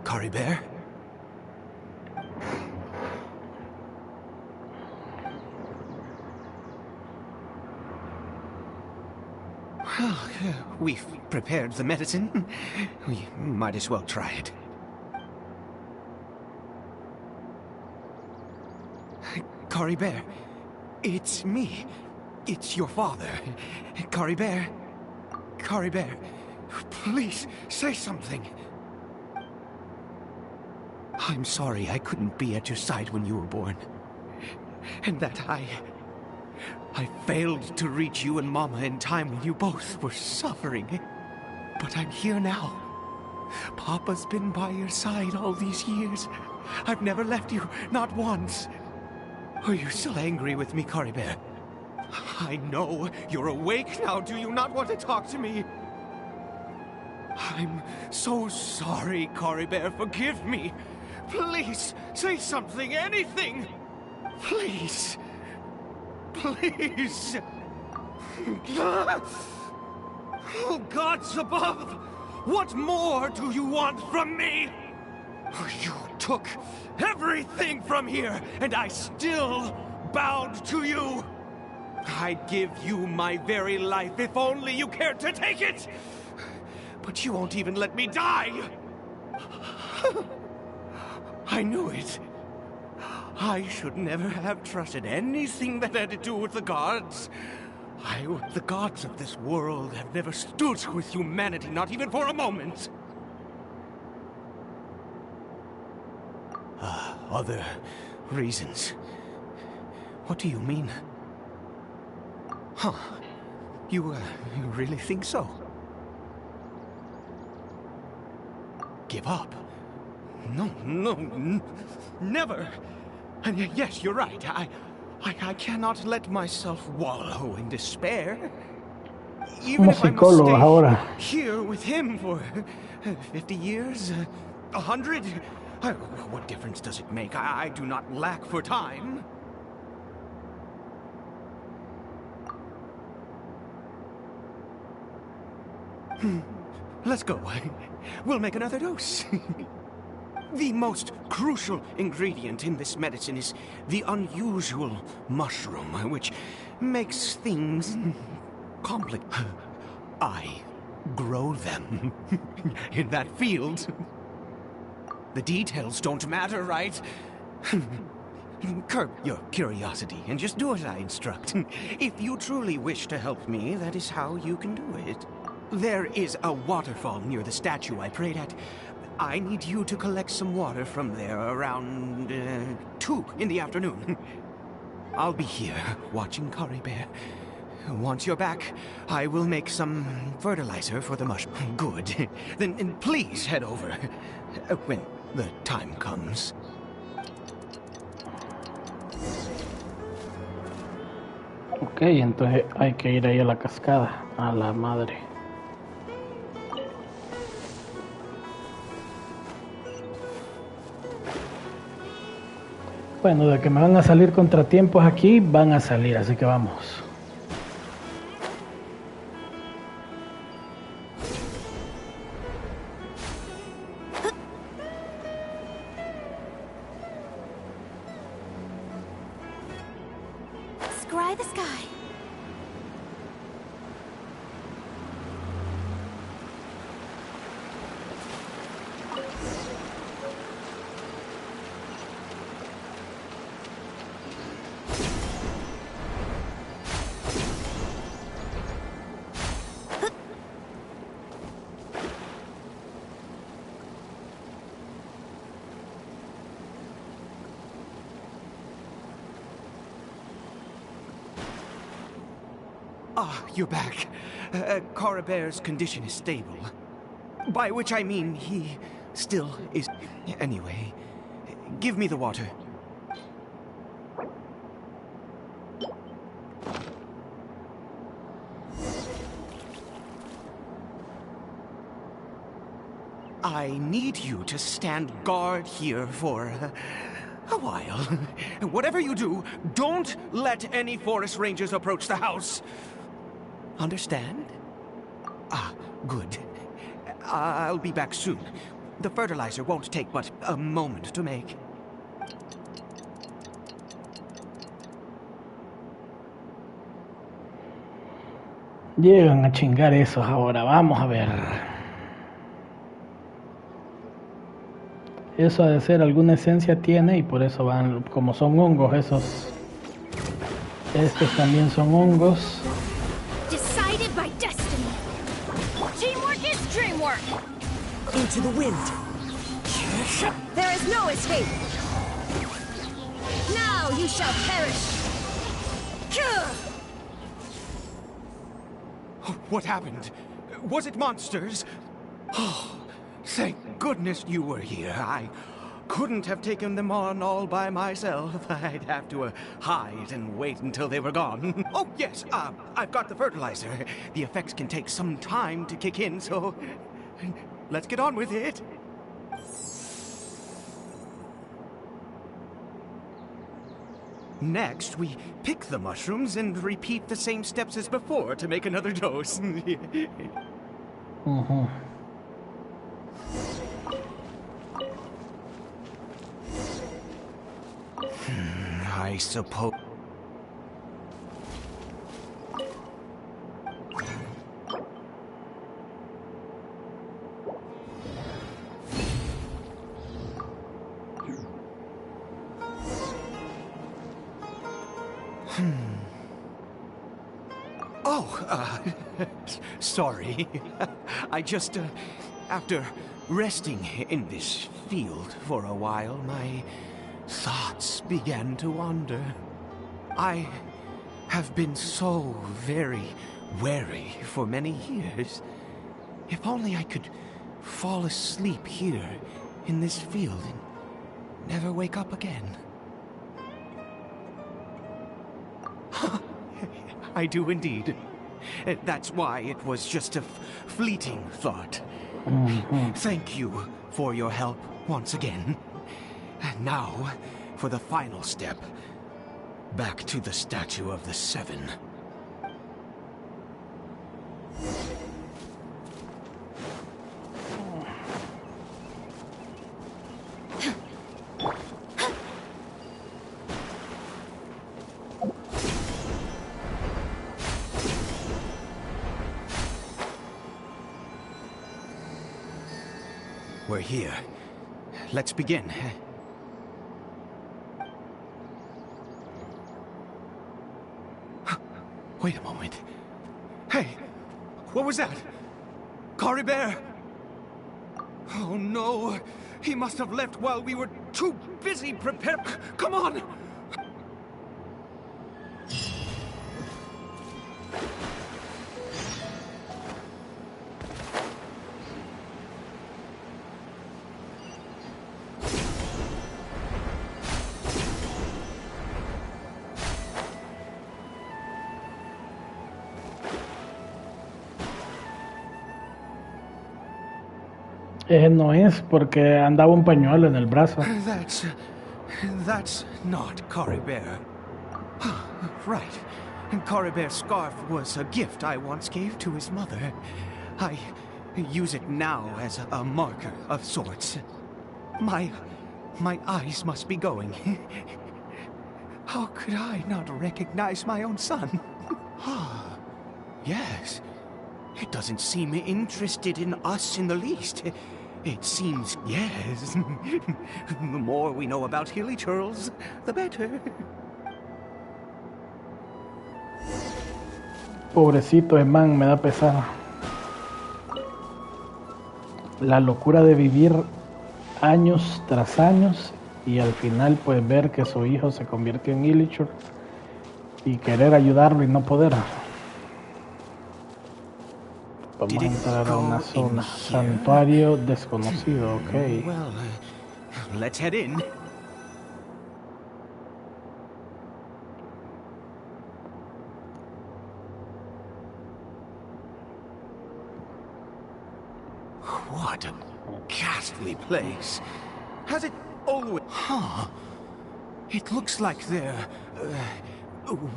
Cariberto? Well, we've prepared the medicine. We might as well try it. Cariberto, it's me. It's your father. Cariberto. Cariberto, please say something. I'm sorry I couldn't be at your side when you were born. And that I failed to reach you and Mama in time when you both were suffering. But I'm here now. Papa's been by your side all these years. I've never left you, not once. Are you still angry with me, Cariberto? I know you're awake now. Do you not want to talk to me? I'm so sorry, Cariberto. Forgive me. Please, say something, anything! Please! Please! Oh, gods above! What more do you want from me? You took everything from here, and I still bowed to you! I'd give you my very life if only you cared to take it! But you won't even let me die! I knew it. I should never have trusted anything that had to do with the gods. The gods of this world have never stood with humanity, not even for a moment. Other reasons. What do you mean? Huh. You really think so? Give up? No, never. And yes, you're right. I cannot let myself wallow in despair. Even if I must stay here with him for 50 years, 100, what difference does it make? I do not lack for time. Let's go. We'll make another dose. The most crucial ingredient in this medicine is the unusual mushroom, which makes things complicated. I grow them in that field. The details don't matter, right? Curb your curiosity and just do as I instruct. If you truly wish to help me, that is how you can do it. There is a waterfall near the statue I prayed at. I need you to collect some water from there around 2 in the afternoon. I'll be here watching Cariberto. Once you're back, I will make some fertilizer for the mushroom. Good. Then please head over when the time comes. Ok, entonces hay que ir ahí a la cascada, a la madre. Bueno, de que me van a salir contratiempos aquí, van a salir, así que vamos. Scry the sky. Ah, you're back. Cariberto's condition is stable. By which I mean he still is... Anyway, give me the water. I need you to stand guard here for a while. Whatever you do, don't let any forest rangers approach the house. Understand? Ah, good. I'll be back soon. The fertilizer won't take but a moment to make. Llegan a chingar esos ahora, vamos a ver. Eso ha de ser alguna esencia tiene y por eso van, como son hongos esos. Estos también son hongos. Decided by destiny. Teamwork is dreamwork. Into the wind. There is no escape. Now you shall perish. What happened? Was it monsters? Oh, thank goodness you were here. I couldn't have taken them on all by myself. I'd have to hide and wait until they were gone. Oh, yes, I've got the fertilizer. The effects can take some time to kick in, so let's get on with it. Next, we pick the mushrooms and repeat the same steps as before to make another dose. I suppose... Oh, sorry. I just, after resting in this field for a while, my thoughts began to wander. I have been so very wary for many years. If only I could fall asleep here in this field and never wake up again. I do indeed. That's why it was just a fleeting thought. Thank you for your help once again. And now, for the final step. Back to the Statue of the Seven. We're here. Let's begin. Wait a moment. Hey, what was that? Cariberto! Oh no, he must have left while we were too busy preparing. Come on! No es porque andaba un pañuelo en el brazo. That's not Cariberto. Right. Cariberto's scarf was a gift I once gave to his mother. I use it now as a marker of sorts. My eyes must be going. How could I not recognize my own son? Yes. It doesn't seem interested in us in the least. It seems, yes. The more we know about Hilly Churls, the better. Pobrecito man, me da pesar. La locura de vivir años tras años y al final pues ver que su hijo se convirtió en Illichur y querer ayudarlo y no poder. Vamos a entrar a una zona. Santuario desconocido, ok. Well, let's head in. What a ghastly place. Has it always... It looks like they're...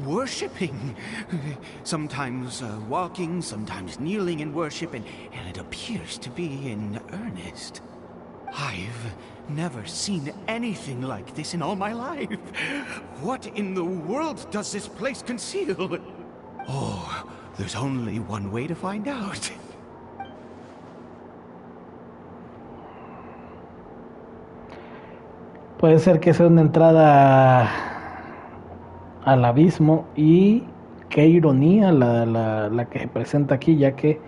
worshipping. Sometimes walking, sometimes kneeling in worship, and it appears to be in earnest. I've never seen anything like this in all my life. What in the world does this place conceal? Oh, there's only one way to find out. Puede ser que sea una entrada al abismo y qué ironía la que se presenta aquí, ya que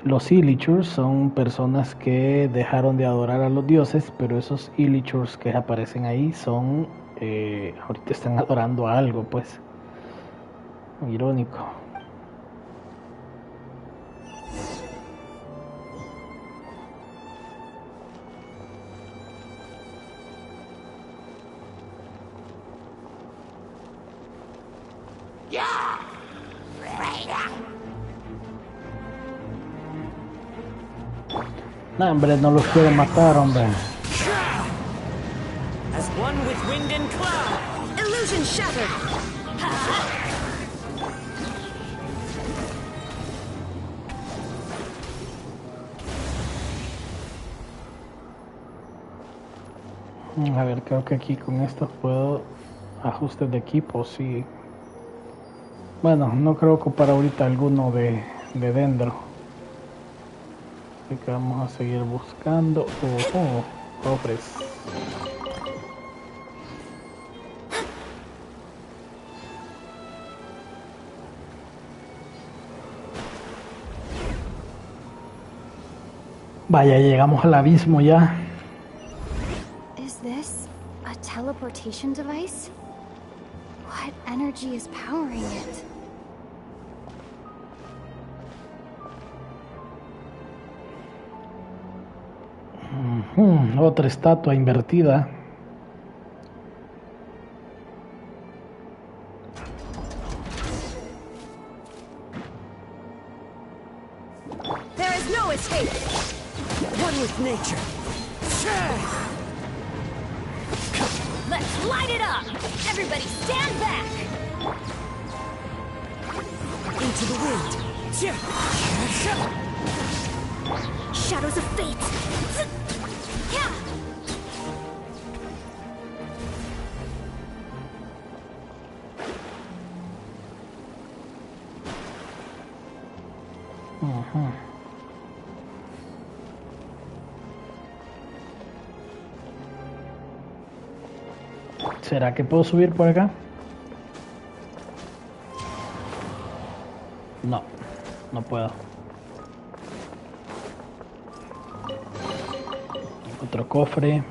los Illichurs son personas que dejaron de adorar a los dioses, pero esos Illichurs que aparecen ahí son ahorita están adorando a algo, pues irónico. No, hombre, no los quiero matar, hombre. As one with wind and cloud. Illusion shattered. A ver, creo que aquí con esto puedo ajustes de equipo, sí. Bueno, no creo ocupar ahorita alguno de dentro. Así que vamos a seguir buscando. Cofres. Vaya, llegamos al abismo ya. Is this a teleportation device? What energy is powering it? Otra estatua invertida. There is no escape. One with nature. Let's light it up. Everybody stand back. Into the wind. Shadows of fate. Yeah. ¿Será que puedo subir por acá? No, no puedo. Otro cofre.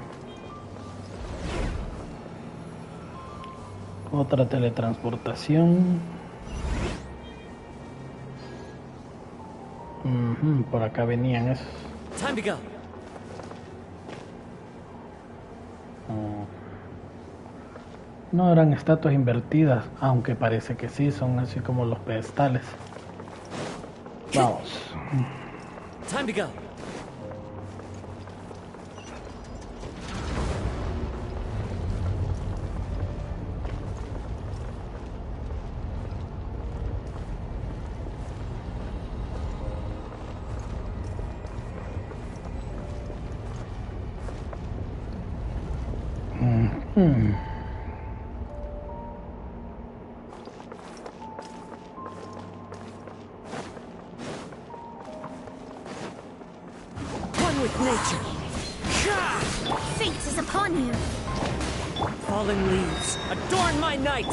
Otra teletransportación. Por acá venían esos. Time to go. No eran estatuas invertidas, aunque parece que sí, son así como los pedestales. Vamos. Time to go. One with nature. Fate is upon you. Falling leaves, adorn my night.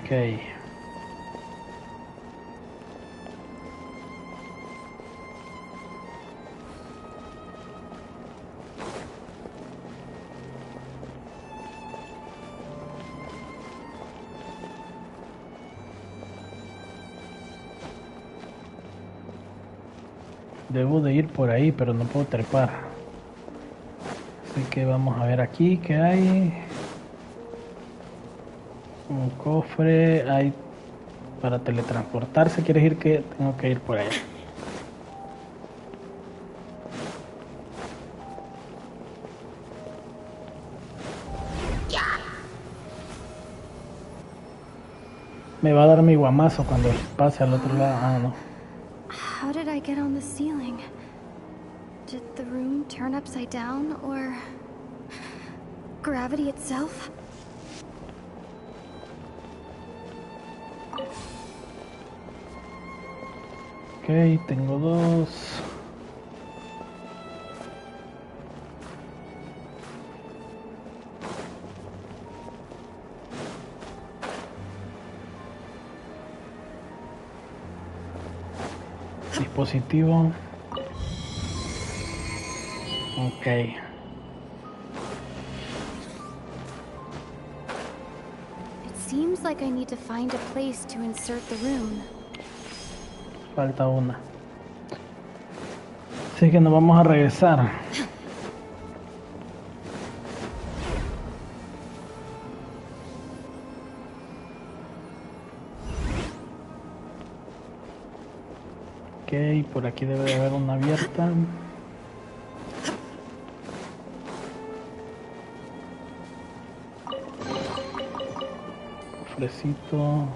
Ok. Debo de ir por ahí, pero no puedo trepar. Así que vamos a ver aquí qué hay. Un cofre hay para teletransportarse. ¿Quieres ir? Que tengo que ir por allá. Me va a dar mi guamazo cuando pase al otro lado. Ah, no. How did I get on the ceiling? Did the room turn upside down, or gravity itself? Ok, tengo dos. Dispositivo. Ok. It seems like I need to find a place to insert the rune. Falta una. Así que nos vamos a regresar. Ok, por aquí debe de haber una abierta. Cofrecito.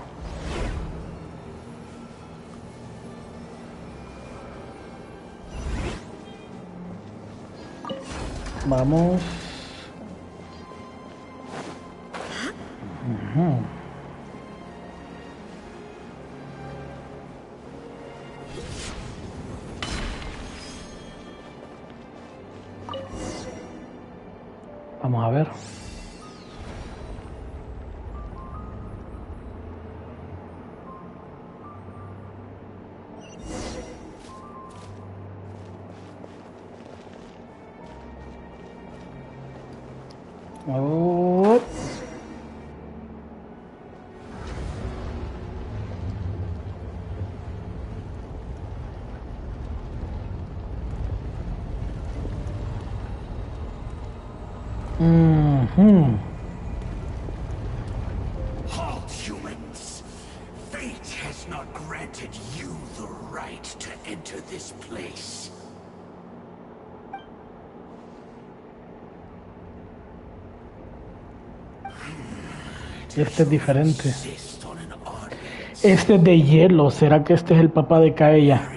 Vamos. Vamos a ver. Oh. Halt, humans! Fate has not granted you the right to enter this place. Este es diferente. Este es de hielo. ¿Será que este es el papá de Kaella?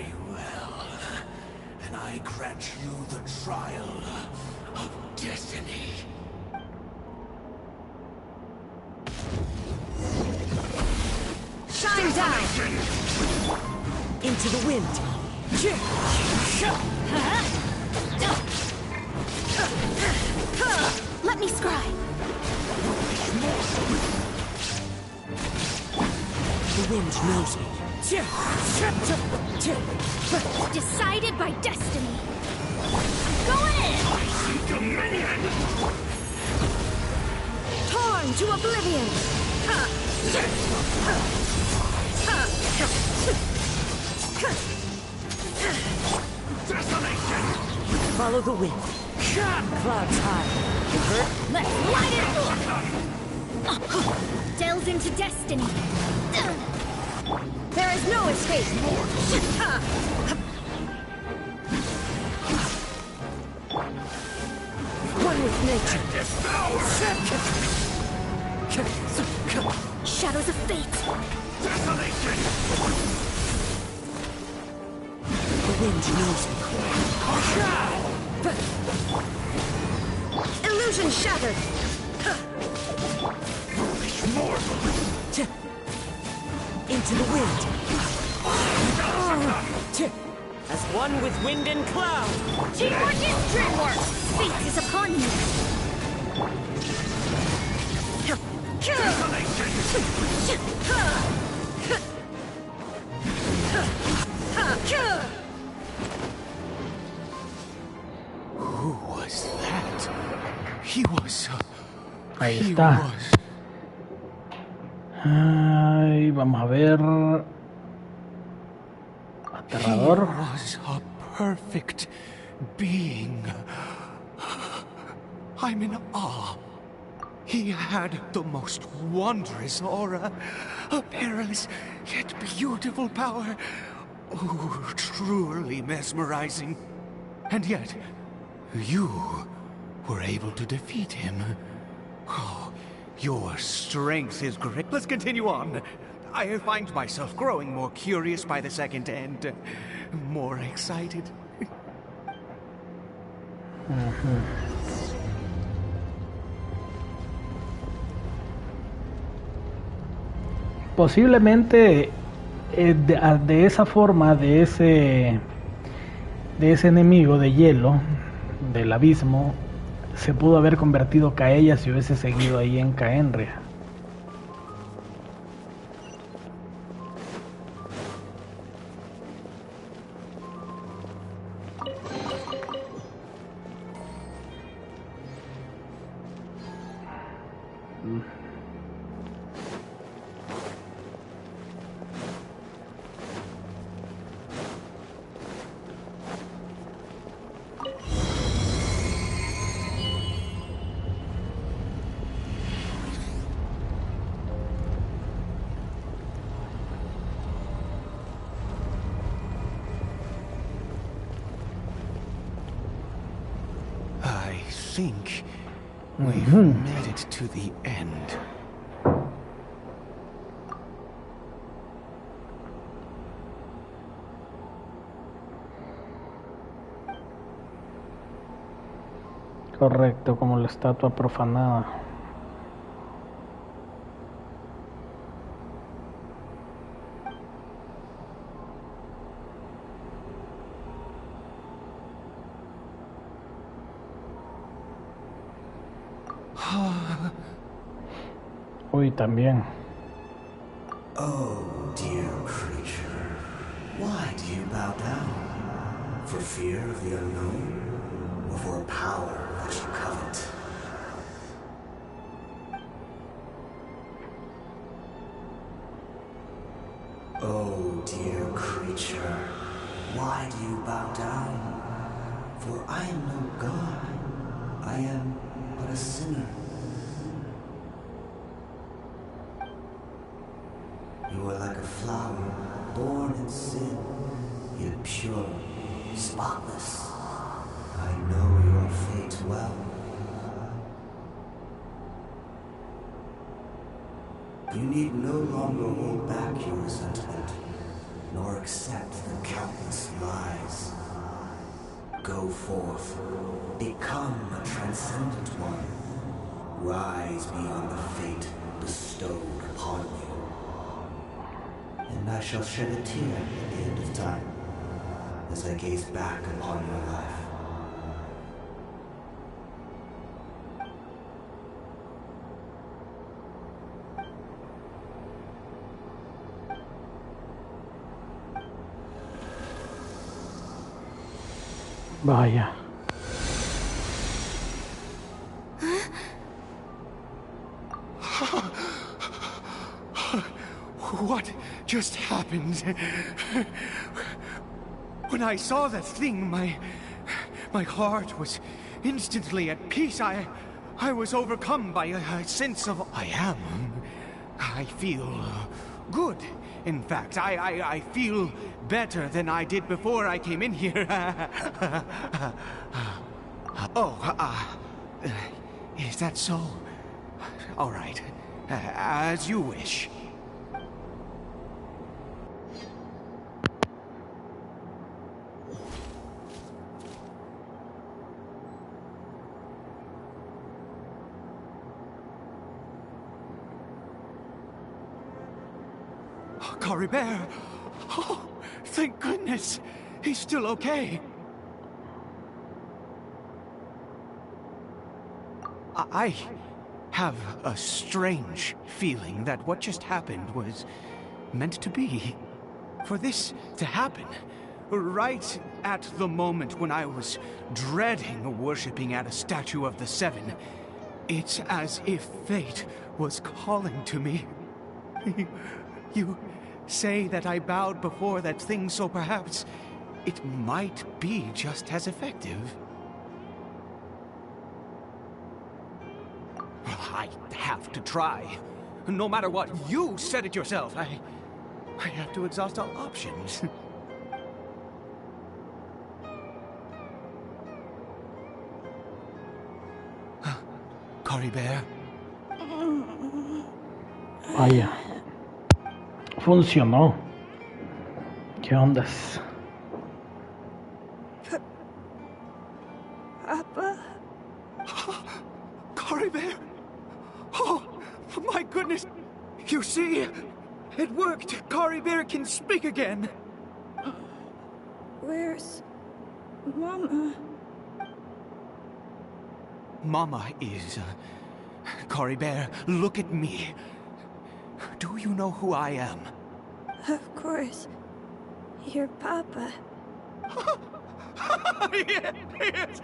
Shine down into the wind. Let me scry. The wind knows me. Decided by destiny. Going in. Torn to oblivion. Follow the wind. Clouds high. Let's light it up. Delves into destiny. There is no escape. One with nature. Shadows of fate. wind knows me. Illusion shattered! Foolish mortal! Into the wind! As one with wind and cloud! Teamwork is dreamwork! Fate is upon you! Who was that? He was... Ahí he está. was... Ay, vamos a ver. Aterrador. He was a perfect being. I'm in awe. He had the most wondrous aura, a perilous yet beautiful power. Oh, truly mesmerizing. And yet, you were able to defeat him. Oh, your strength is great. Let's continue on. I find myself growing more curious by the second and more excited. Posiblemente de esa forma, de ese enemigo de hielo, del abismo, se pudo haber convertido Kaella si hubiese seguido ahí en Caenria. I think we've made it to the end. Correcto, como la estatua profanada. Uy, también. Oh, dear creature, why do you bow down? For fear of the unknown? Or for a power that you covet? Oh, dear creature, why do you bow down? For I am no god. I am but a sinner. You are like a flower, born in sin, yet pure, spotless. I know your fate well. You need no longer hold back your resentment, nor accept the countless lies. Go forth, become a transcendent one. Rise beyond the fate bestowed upon you. And I shall shed a tear at the end of time, as I gaze back upon your life. Vaya. What just happened? When I saw that thing, my heart was instantly at peace. I was overcome by a sense of I feel good. In fact, I feel better than I did before I came in here. Is that so? All right, as you wish. Cariberto! Oh, thank goodness! He's still okay! I have a strange feeling that what just happened was meant to be. For this to happen, right at the moment when I was dreading worshipping at a statue of the Seven, it's as if fate was calling to me. You say that I bowed before that thing, so perhaps it might be just as effective. I have to try. No matter what, you said it yourself. I have to exhaust all options. Cariberto. Vaya. Funcionó. ¿Qué ondas? Papa? Cariberto! Oh, my goodness! You see? It worked! Cariberto can speak again! Where's Mama? Mama is... Cariberto, look at me. Do you know who I am? Of course. Your Papa. Yes.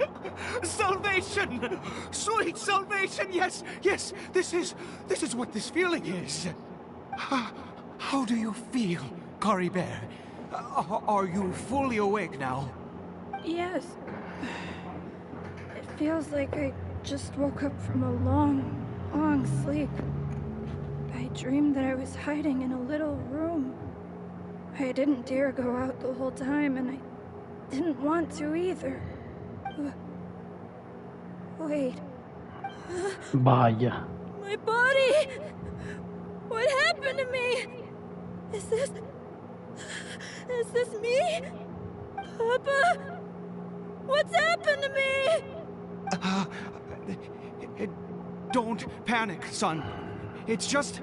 Salvation! Sweet salvation! Yes, yes! This is what this feeling is. How do you feel, Cariberto? Are you fully awake now? Yes. It feels like I just woke up from a long, long sleep. I dreamed that I was hiding in a little room. I didn't dare go out the whole time, and I didn't want to either. Wait. Vaya. My body! What happened to me? Is this me? Papa? What's happened to me? Don't panic, son. It's just...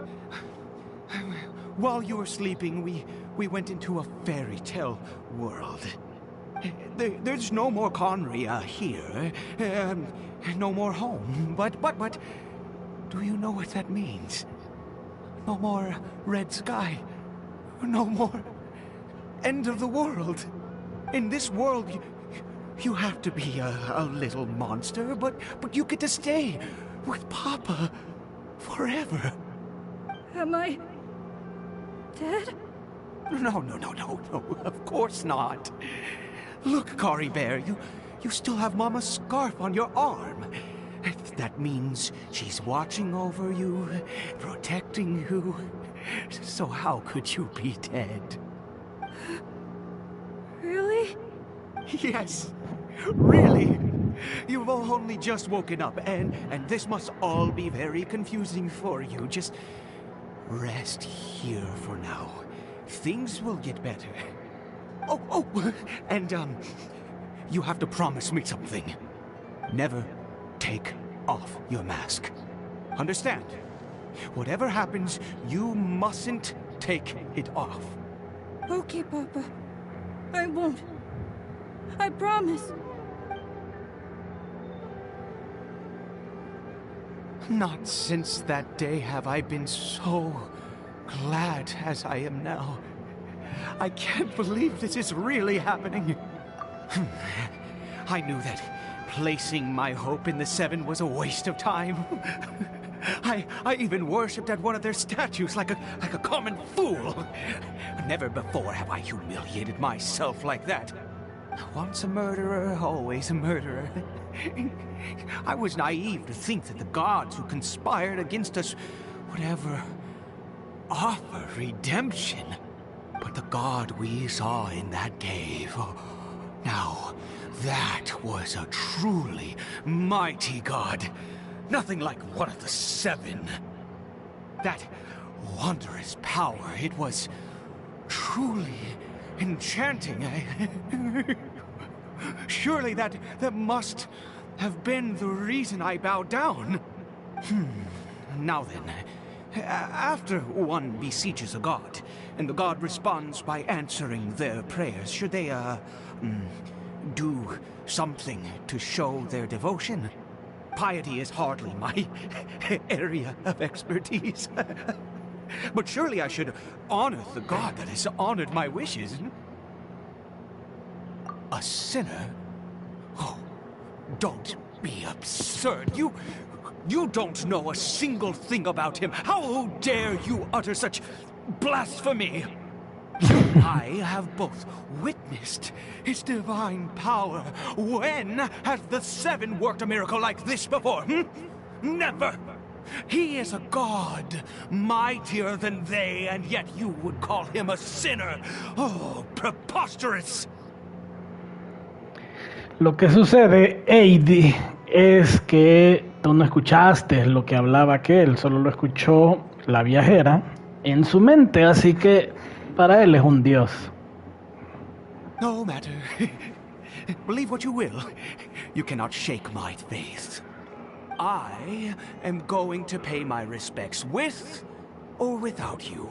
While you were sleeping, we went into a fairy tale world. There's no more Conry here. No more home. But... Do you know what that means? No more red sky. No more end of the world. In this world, you have to be a little monster, but you get to stay with Papa forever. Am I dead? No, of course not. Look, Cariberto, you still have Mama's scarf on your arm. That means she's watching over you, protecting you. So how could you be dead? Really? Yes, really. You've only just woken up, and this must all be very confusing for you. Just rest here for now. Things will get better. Oh, and you have to promise me something. Never take off your mask. Understand? Whatever happens, you mustn't take it off. Okay, Papa. I won't. I promise. Not since that day have I been so glad as I am now. I can't believe this is really happening. I knew that placing my hope in the Seven was a waste of time. I even worshipped at one of their statues like a common fool. Never before have I humiliated myself like that. Once a murderer, always a murderer. I was naive to think that the gods who conspired against us would ever offer redemption. But the god we saw in that cave, now that was a truly mighty god. Nothing like one of the Seven. That wondrous power, it was truly enchanting. Surely that must have been the reason I bowed down. Now then, After one besieges a god, and the god responds by answering their prayers, should they, do something to show their devotion? Piety is hardly my area of expertise. But surely I should honor the god that has honored my wishes. A sinner? Oh, don't be absurd. You don't know a single thing about him. How dare you utter such blasphemy? I have both witnessed his divine power. When has the Seven worked a miracle like this before? Never! He is a god, mightier than they, and yet you would call him a sinner. Oh, preposterous! Lo que sucede, Heidi, es que tú no escuchaste lo que hablaba aquel, solo lo escuchó la viajera en su mente, así que para él es un dios. No matter. Believe what you will. You cannot shake my faith. I am going to pay my respects with or without you.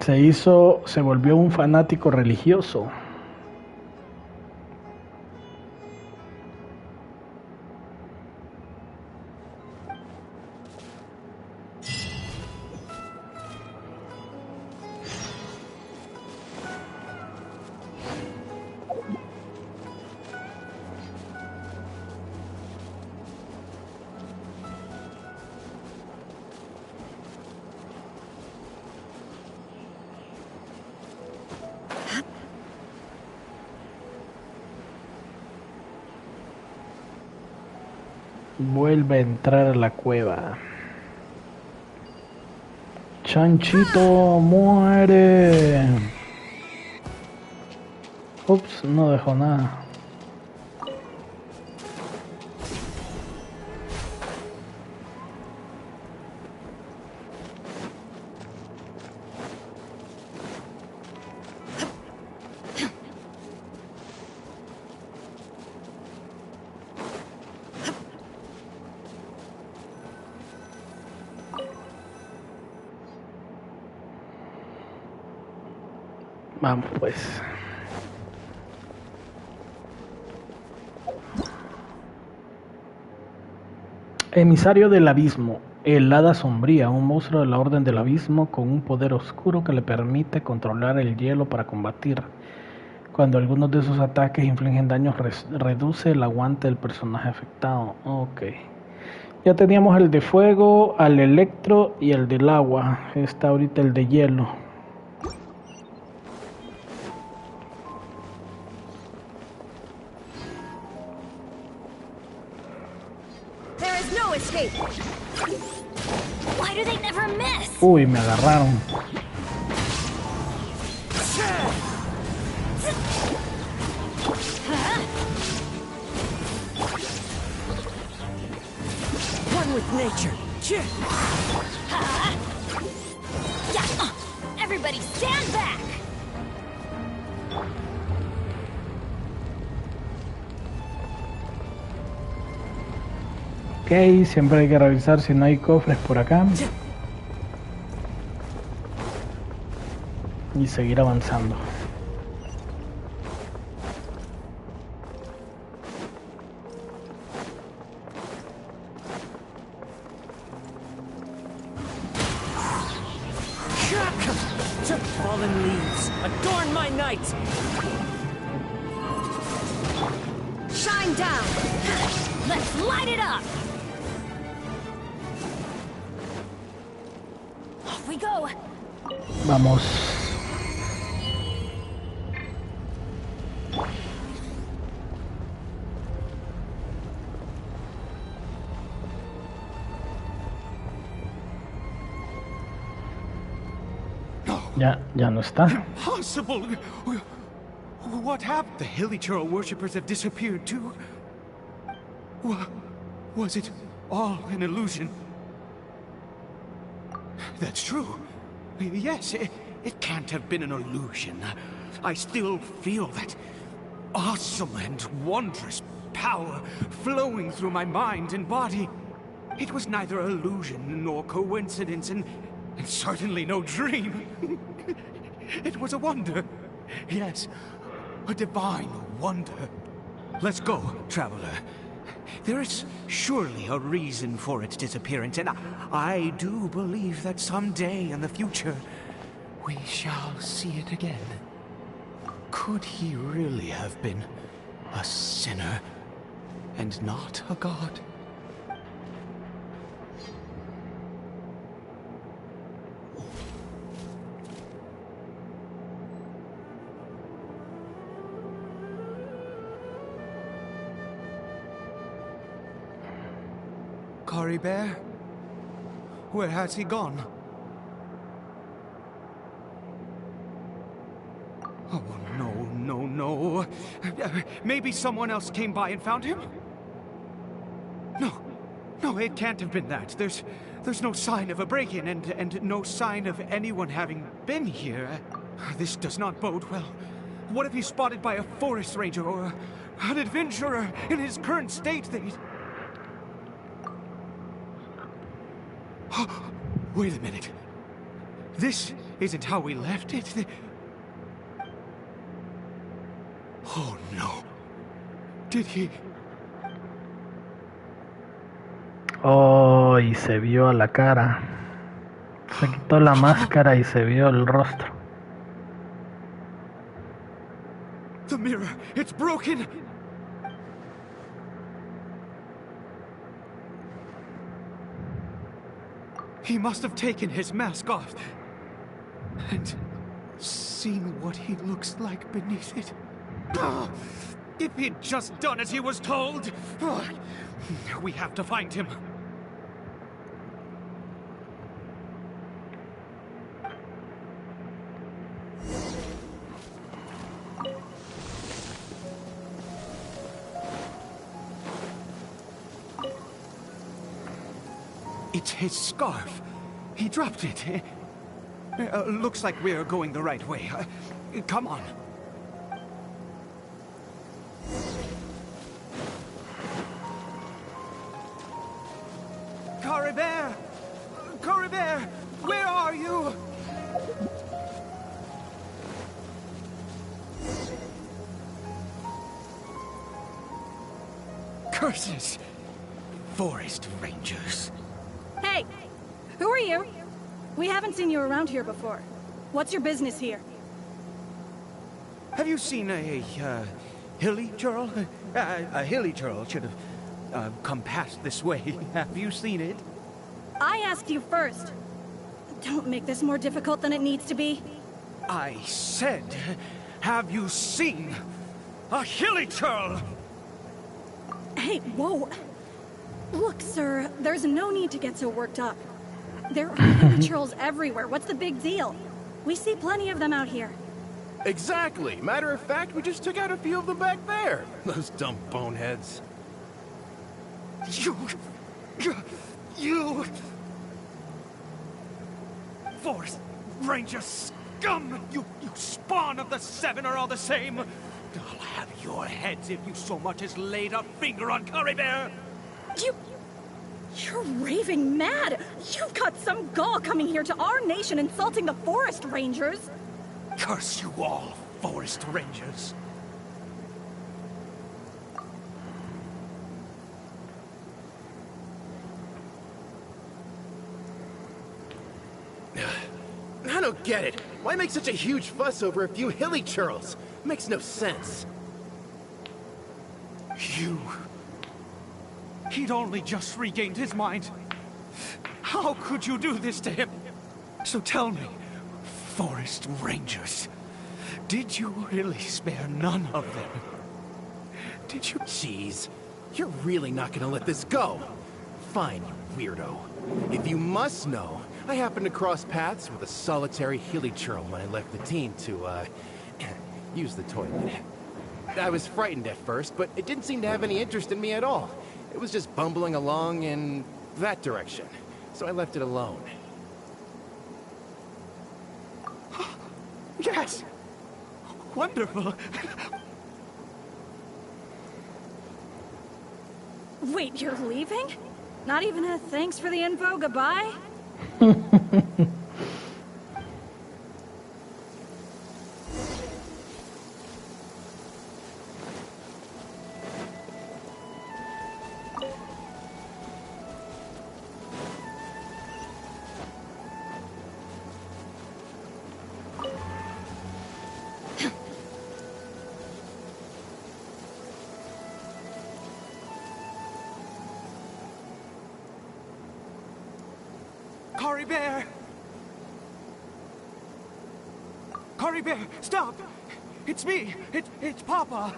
Se volvió un fanático religioso. Vuelve a entrar a la cueva. Chanchito, muere. Ups, no dejó nada. Vamos pues. Emisario del abismo, el hada sombría, un monstruo de la orden del abismo con un poder oscuro que le permite controlar el hielo para combatir. Cuando algunos de sus ataques infligen daños, reduce el aguante del personaje afectado. Ok. Ya teníamos el de fuego, al electro y el del agua. Está ahorita el de hielo. Why do they never miss? Uy, me agarraron. One with nature. Everybody stand back. Ok, siempre hay que revisar si no hay cofres por acá. Y seguir avanzando. Fallen leaves, adorn my night. Shine down. Let's light it up. Off we go. Vamos. Ya no está. Impossible! What happened? The Hilichurl worshippers have disappeared too. Was it all an illusion? That's true. Yes, it can't have been an illusion. I still feel that awesome and wondrous power flowing through my mind and body. It was neither illusion nor coincidence, and certainly no dream. It was a wonder. Yes, a divine wonder. Let's go, traveler. There is surely a reason for its disappearance, and I do believe that someday in the future, we shall see it again. Could he really have been a sinner and not a god? Cariberto? Where has he gone? Oh, no. Maybe someone else came by and found him? No, it can't have been that. There's no sign of a break-in and no sign of anyone having been here. This does not bode well. What if he's spotted by a forest ranger or an adventurer in his current state? Wait a minute. This isn't how we left it. Oh no. Did he? Oh, y se vio a la cara. Se quitó la máscara y se vio el rostro. The mirror, it's broken. He must have taken his mask off and seen what he looks like beneath it. If he'd just done as he was told! We have to find him. It's his scarf. He dropped it. Looks like we're going the right way. Come on. Cariberto, where are you? Curses! Forest rangers. Hey! Who are you? We haven't seen you around here before. What's your business here? Have you seen a hilly churl? A hilly churl should have come past this way. Have you seen it? I asked you first. Don't make this more difficult than it needs to be. I said, have you seen a hilly churl? Hey, whoa. Look, sir, there's no need to get so worked up. There are hilly churls everywhere. What's the big deal? We see plenty of them out here. Exactly. Matter of fact, we just took out a few of them back there. Those dumb boneheads. You... Forest Ranger scum! You spawn of the Seven are all the same! I'll have your heads if you so much as laid a finger on Cariberto! You're raving mad! You've got some gall coming here to our nation insulting the Forest Rangers! Curse you all, Forest Rangers! I don't get it. Why make such a huge fuss over a few hilly churls? Makes no sense. He'd only just regained his mind. How could you do this to him? So tell me, Forest Rangers, did you really spare none of them? Did you? Jeez, you're really not gonna let this go. Fine, you weirdo. If you must know, I happened to cross paths with a solitary hilly churl when I left the team to, use the toilet. I was frightened at first, but it didn't seem to have any interest in me at all. It was just bumbling along in that direction, so I left it alone. Yes! Wonderful. Wait, you're leaving? Not even a thanks for the info, goodbye? Cariberto! Cariberto, stop! It's me! It's Papa!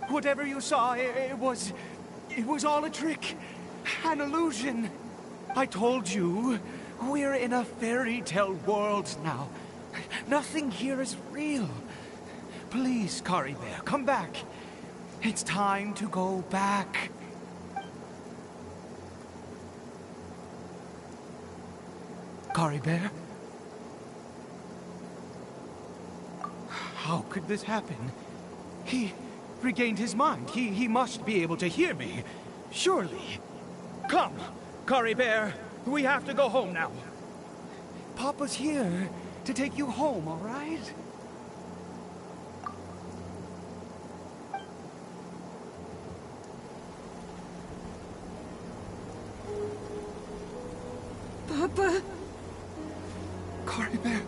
Whatever you saw, it was all a trick. An illusion. I told you, we're in a fairy tale world now. Nothing here is real. Please, Cariberto, come back. It's time to go back. Cariberto? How could this happen? He regained his mind. He must be able to hear me. Surely. Come, Cariberto. We have to go home now. Papa's here to take you home, all right? Papa. Cariberto.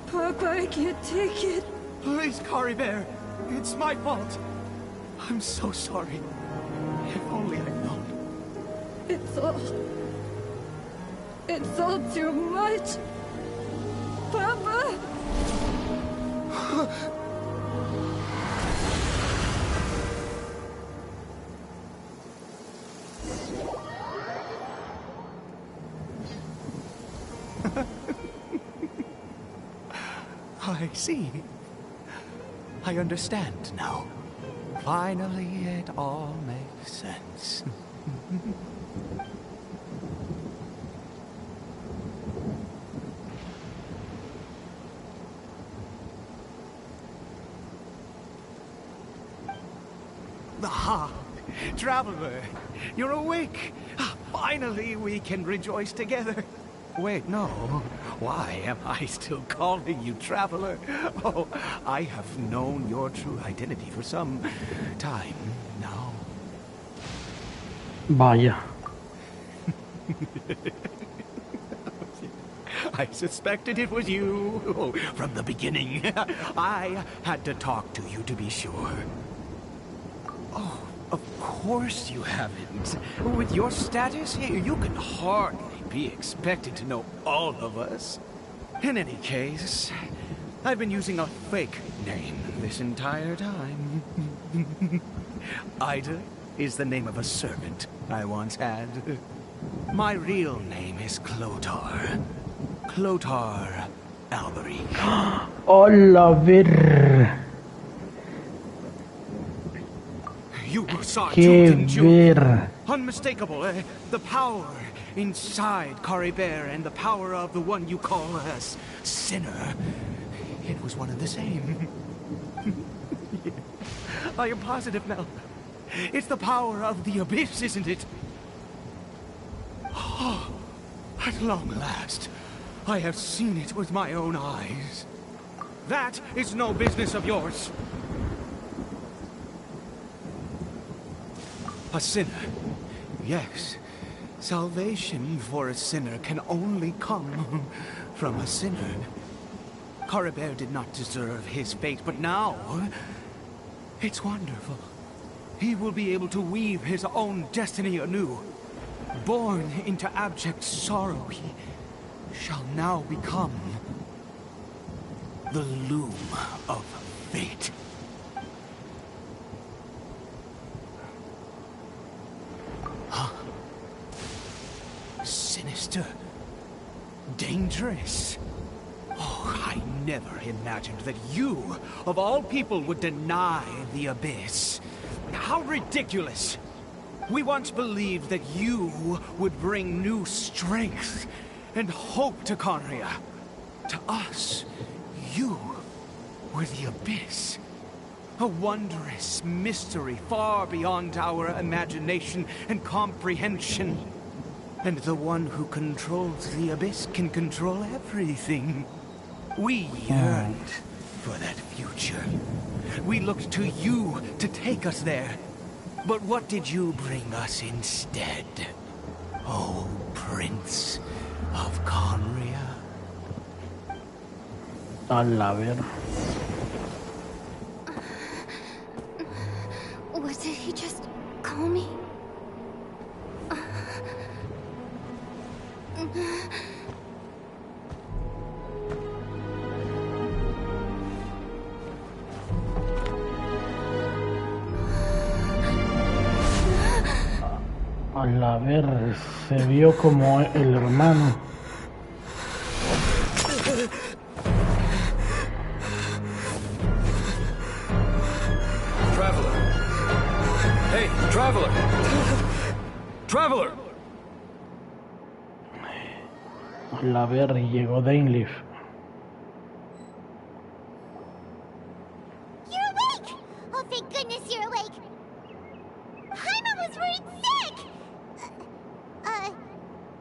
Papa, I can't take it. Please, Cariberto. It's my fault. I'm so sorry. If only I'd known. It's all too much. Papa! I see. I understand now. Finally, it all makes sense. Aha! Traveler, you're awake! Finally, we can rejoice together. Wait, no. Why am I still calling you Traveler? Oh, I have known your true identity for some time now. Vaya. I suspected it was you from the beginning. I had to talk to you to be sure. Oh, of course you haven't. With your status here, you can hardly be expected to know all of us. In any case, I've been using a fake name this entire time. Ida is the name of a servant I once had. My real name is Clotar. Clotar Alberic. Oliver. You saw it too, didn't you? Ver. Unmistakable, the power inside Cariberto and the power of the one you call a sinner. It was one and the same. I am positive now. It's the power of the abyss, isn't it? Oh, at long last, I have seen it with my own eyes. That is no business of yours. A sinner. Yes. Salvation for a sinner can only come from a sinner. Cariberto did not deserve his fate, but now it's wonderful. He will be able to weave his own destiny anew. Born into abject sorrow, he shall now become the loom of fate. Huh? Sinister. Dangerous. Oh, I never imagined that you, of all people, would deny the abyss. How ridiculous! We once believed that you would bring new strength and hope to Conria. To us, you were the Abyss. A wondrous mystery far beyond our imagination and comprehension. And the one who controls the Abyss can control everything. We yearned for that future. We looked to you to take us there. But what did you bring us instead? Oh, Prince of Conria. A la ver. What did he just call me? A la ver, se vio como el hermano. Traveler! Hey, Traveler! Traveler! A la ver, y llegó Dainleaf. You're awake! Oh, thank goodness you're awake! Jaime was worried sick!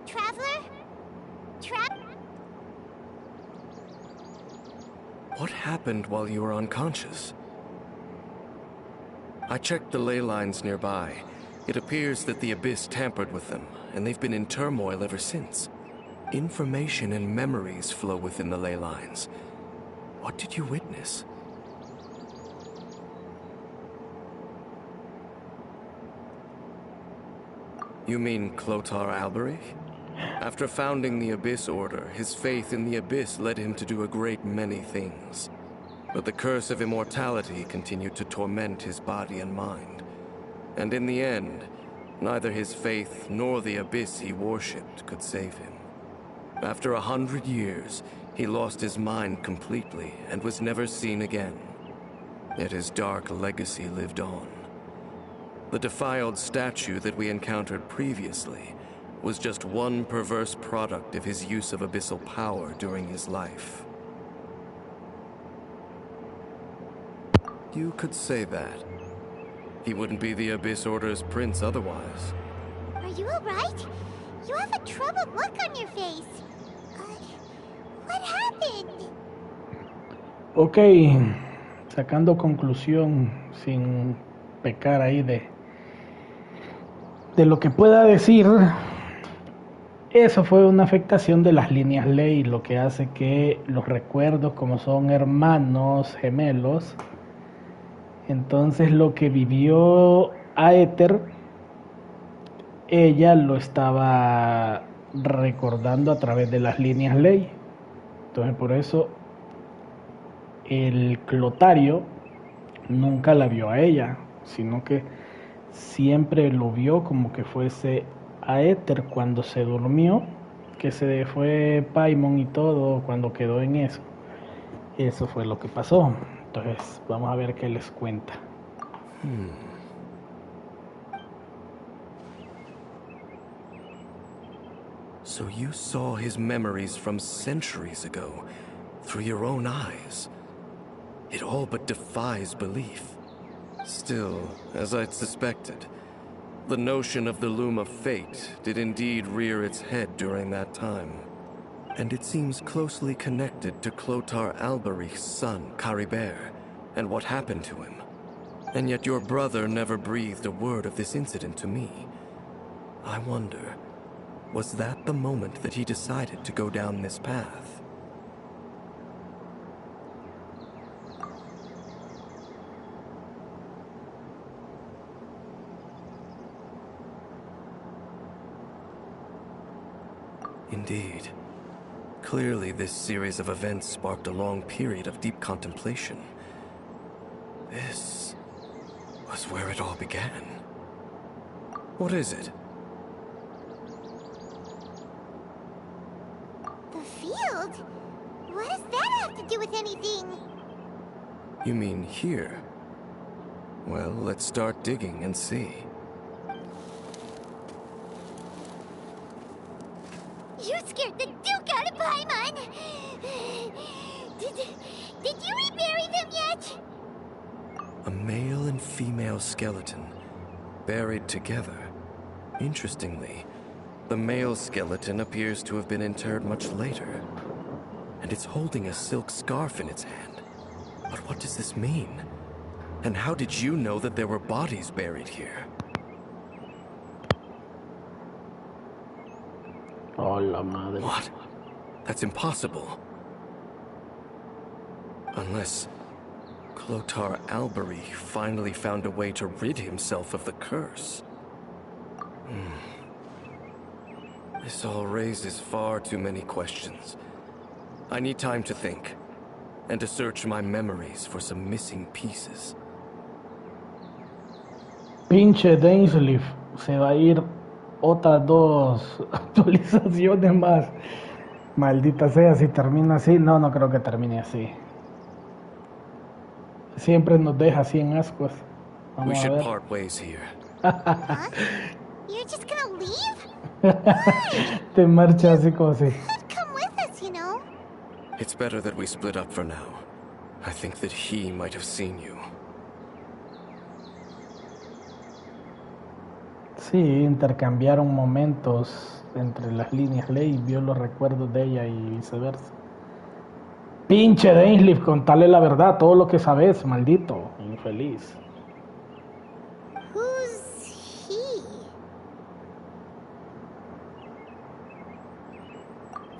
Traveler? What happened while you were unconscious? I checked the ley lines nearby. It appears that the Abyss tampered with them, and they've been in turmoil ever since. Information and memories flow within the ley lines. What did you witness? You mean Clotar Alberich? After founding the Abyss Order, his faith in the Abyss led him to do a great many things. But the curse of immortality continued to torment his body and mind. And in the end, neither his faith nor the Abyss he worshipped could save him. After 100 years, he lost his mind completely and was never seen again. Yet his dark legacy lived on. The defiled statue that we encountered previously was just one perverse product of his use of abyssal power during his life. You could say that. He wouldn't be the Abyss Order's prince otherwise. Are you alright? You have a troubled look on your face. What happened? Ok, sacando conclusión sin pecar ahí de lo que pueda decir, eso fue una afectación de las líneas ley, lo que hace que los recuerdos, como son hermanos gemelos, entonces lo que vivió Aether, ella lo estaba recordando a través de las líneas ley. Entonces por eso el Clotario nunca la vio a ella, sino que siempre lo vio como que fuese Aether cuando se durmió, que se fue Paimon y todo, cuando quedó en eso. Eso fue lo que pasó. Entonces vamos a ver qué les cuenta. So you saw his memories from centuries ago, through your own eyes. It all but defies belief. Still, as I'd suspected, the notion of the Loom of Fate did indeed rear its head during that time. And it seems closely connected to Clotar Alberich's son, Cariberto, and what happened to him. And yet your brother never breathed a word of this incident to me. I wonder, was that the moment that he decided to go down this path? Indeed. Clearly, this series of events sparked a long period of deep contemplation. This was where it all began. What is it? The field? What does that have to do with anything? You mean here? Well, let's start digging and see. You scared the Duke out of Paimon! Did you rebury them yet? A male and female skeleton, buried together. Interestingly, the male skeleton appears to have been interred much later, and it's holding a silk scarf in its hand. But what does this mean? And how did you know that there were bodies buried here? Oh, la madre. What? That's impossible. Unless Clotar Albery finally found a way to rid himself of the curse. This all raises far too many questions. I need time to think, and to search my memories for some missing pieces. Pinche Dainsleif, se va a ir otras 2 actualizaciones más. Maldita sea, si termina así. No, no creo que termine así. Siempre nos deja así en ascuas. We Vamos a should ver. part ways here. Huh? You're just gonna leave? Te marcha así como así. Come with us, you know. It's better that we split up for now. I think that he might have seen you. Sí, intercambiaron momentos entre las líneas. Ley vio los recuerdos de ella y viceversa. Pinche Dainsleif, contale la verdad, todo lo que sabes, maldito, infeliz. Who's he?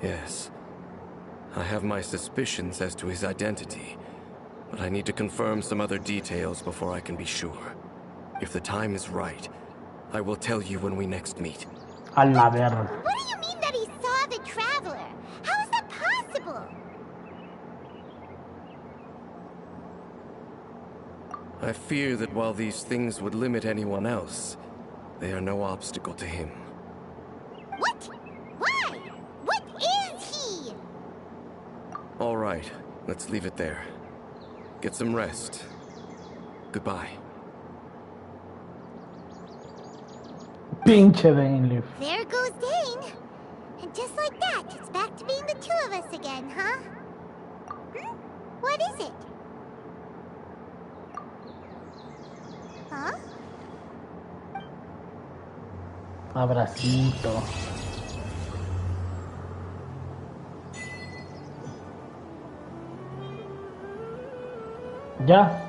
Yes. I have my suspicions as to his identity, but I need to confirm some other details before I can be sure. If the time is right, I will tell you when we next meet. A la ver. What do you mean that he saw the Traveler? How is that possible? I fear that while these things would limit anyone else, they are no obstacle to him. What? Why? What is he? All right, let's leave it there. Get some rest. Goodbye. Pinche Dainsleif. There goes Dane. And just like that, it's back to being the two of us again, huh? What is it? Huh? Abracito. Ya.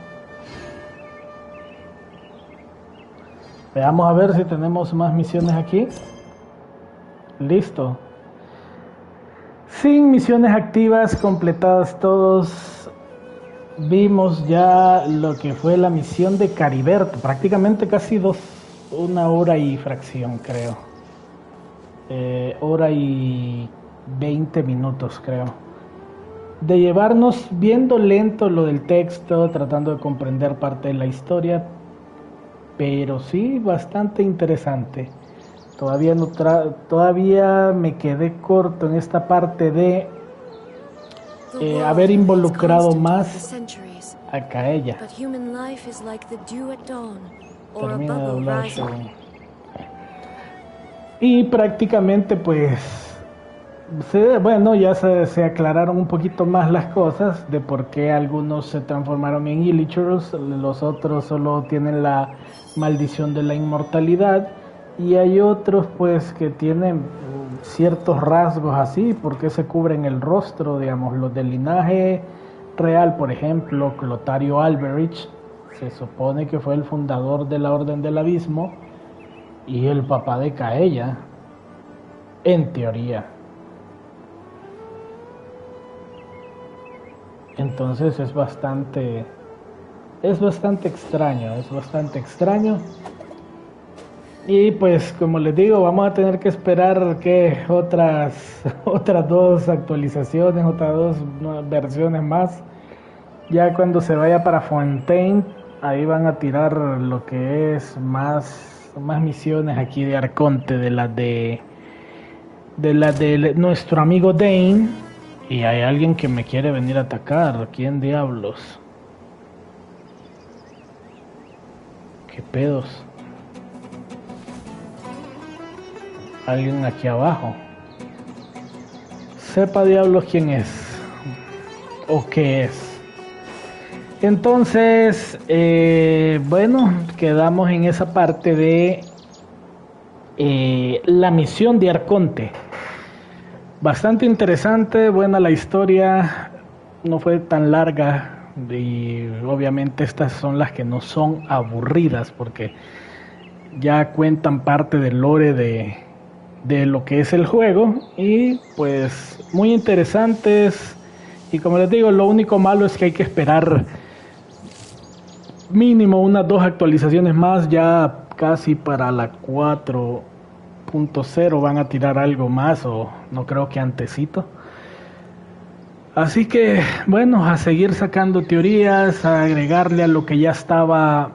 Veamos a ver si tenemos más misiones aquí. Listo. Sin misiones activas completadas todos, vimos ya lo que fue la misión de Cariberto. Prácticamente casi 1 hora y fracción, creo. Hora y 20 minutos, creo. De llevarnos viendo lento lo del texto, tratando de comprender parte de la historia, pero sí bastante interesante. Todavía me quedé corto en esta parte de haber involucrado más a Kaella. Termina de hablar Shogun. Y prácticamente pues bueno, ya se aclararon un poquito más las cosas de por qué algunos se transformaron en Illiterals, los otros solo tienen la maldición de la inmortalidad, y hay otros pues que tienen ciertos rasgos así, porque se cubren el rostro, digamos, los del linaje real, por ejemplo, Clotario Alberich, se supone que fue el fundador de la Orden del Abismo y el papá de Kaella, en teoría. Entonces es bastante extraño. Y pues como les digo, vamos a tener que esperar que otras 2 actualizaciones, otras 2 versiones más. Ya cuando se vaya para Fontaine, ahí van a tirar lo que es más misiones aquí de Arconte, de las de nuestro amigo Dane. Y hay alguien que me quiere venir a atacar. ¿Quién diablos? ¿Qué pedos? Alguien aquí abajo. Sepa diablos quién es. o qué es. Entonces, bueno, quedamos en esa parte de la misión de Arconte. Bastante interesante, buena la historia, no fue tan larga y obviamente estas son las que no son aburridas porque ya cuentan parte del lore de lo que es el juego y pues muy interesantes. Y como les digo, lo único malo es que hay que esperar mínimo unas 2 actualizaciones más, ya casi para la 4.0 van a tirar algo más, o no creo que antesito. Así que bueno, a seguir sacando teorías, a agregarle a lo que ya estaba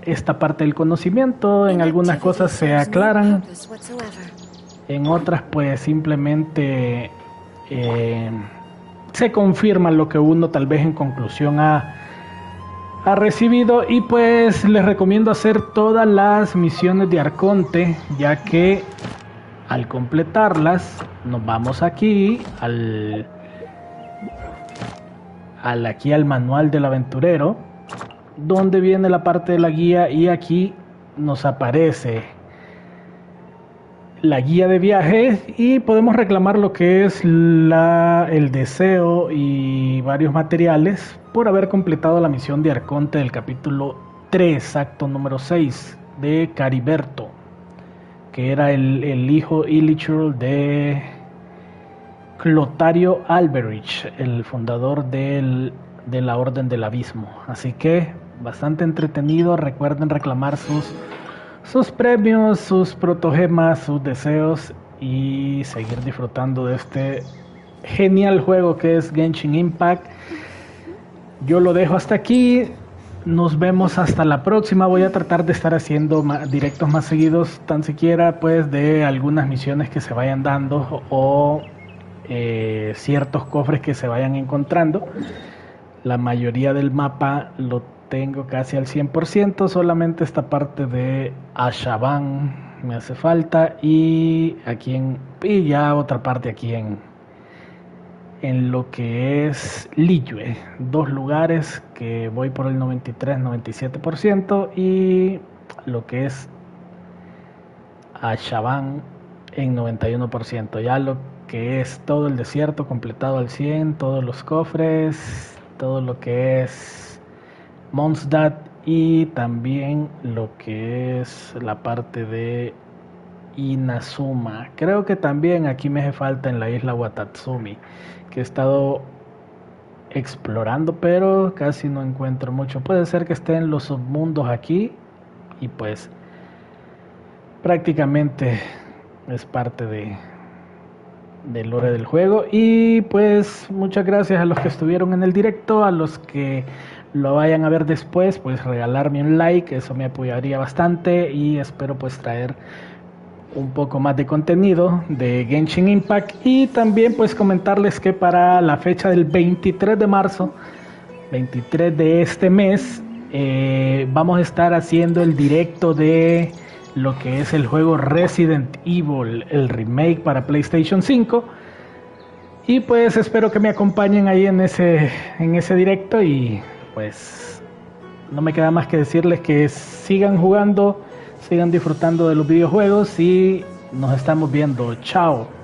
esta parte del conocimiento. En algunas cosas se aclaran, en otras pues simplemente se confirma lo que uno tal vez en conclusión ha recibido. Y pues les recomiendo hacer todas las misiones de Arconte, ya que al completarlas nos vamos aquí aquí al manual del aventurero, donde viene la parte de la guía, y aquí nos aparece la guía de viaje y podemos reclamar lo que es el deseo y varios materiales por haber completado la misión de Arconte del capítulo 3, acto número 6 de Cariberto, que era el hijo illichurl de Clotario Alberich, el fundador de la Orden del Abismo. Así que bastante entretenido. Recuerden reclamar sus premios, sus protogemas, sus deseos y seguir disfrutando de este genial juego que es Genshin Impact. Yo lo dejo hasta aquí. Nos vemos hasta la próxima. Voy a tratar de estar haciendo directos más seguidos, tan siquiera pues de algunas misiones que se vayan dando o ciertos cofres que se vayan encontrando. La mayoría del mapa lo tengo casi al 100%, solamente esta parte de Ashaban me hace falta, y ya otra parte aquí en lo que es Liyue, 2 lugares que voy por el 93-97%, y lo que es Ashaban en 91%. Ya lo que es todo el desierto completado al 100, todos los cofres, todo lo que es Mondstadt y también lo que es la parte de Inazuma. Creo que también aquí me hace falta en la isla Watatsumi, que he estado explorando pero casi no encuentro mucho. Puede ser que esté en los submundos aquí y pues prácticamente es parte del lore del juego. Y pues muchas gracias a los que estuvieron en el directo, a los que lo vayan a ver después, pues regalarme un like, eso me apoyaría bastante, y espero pues traer un poco más de contenido de Genshin Impact. Y también pues comentarles que para la fecha del 23 de marzo, 23 de este mes, vamos a estar haciendo el directo de lo que es el juego Resident Evil, el remake para PlayStation 5. Y pues espero que me acompañen ahí en ese directo, y pues no me queda más que decirles que sigan jugando, sigan disfrutando de los videojuegos y nos estamos viendo. Chao.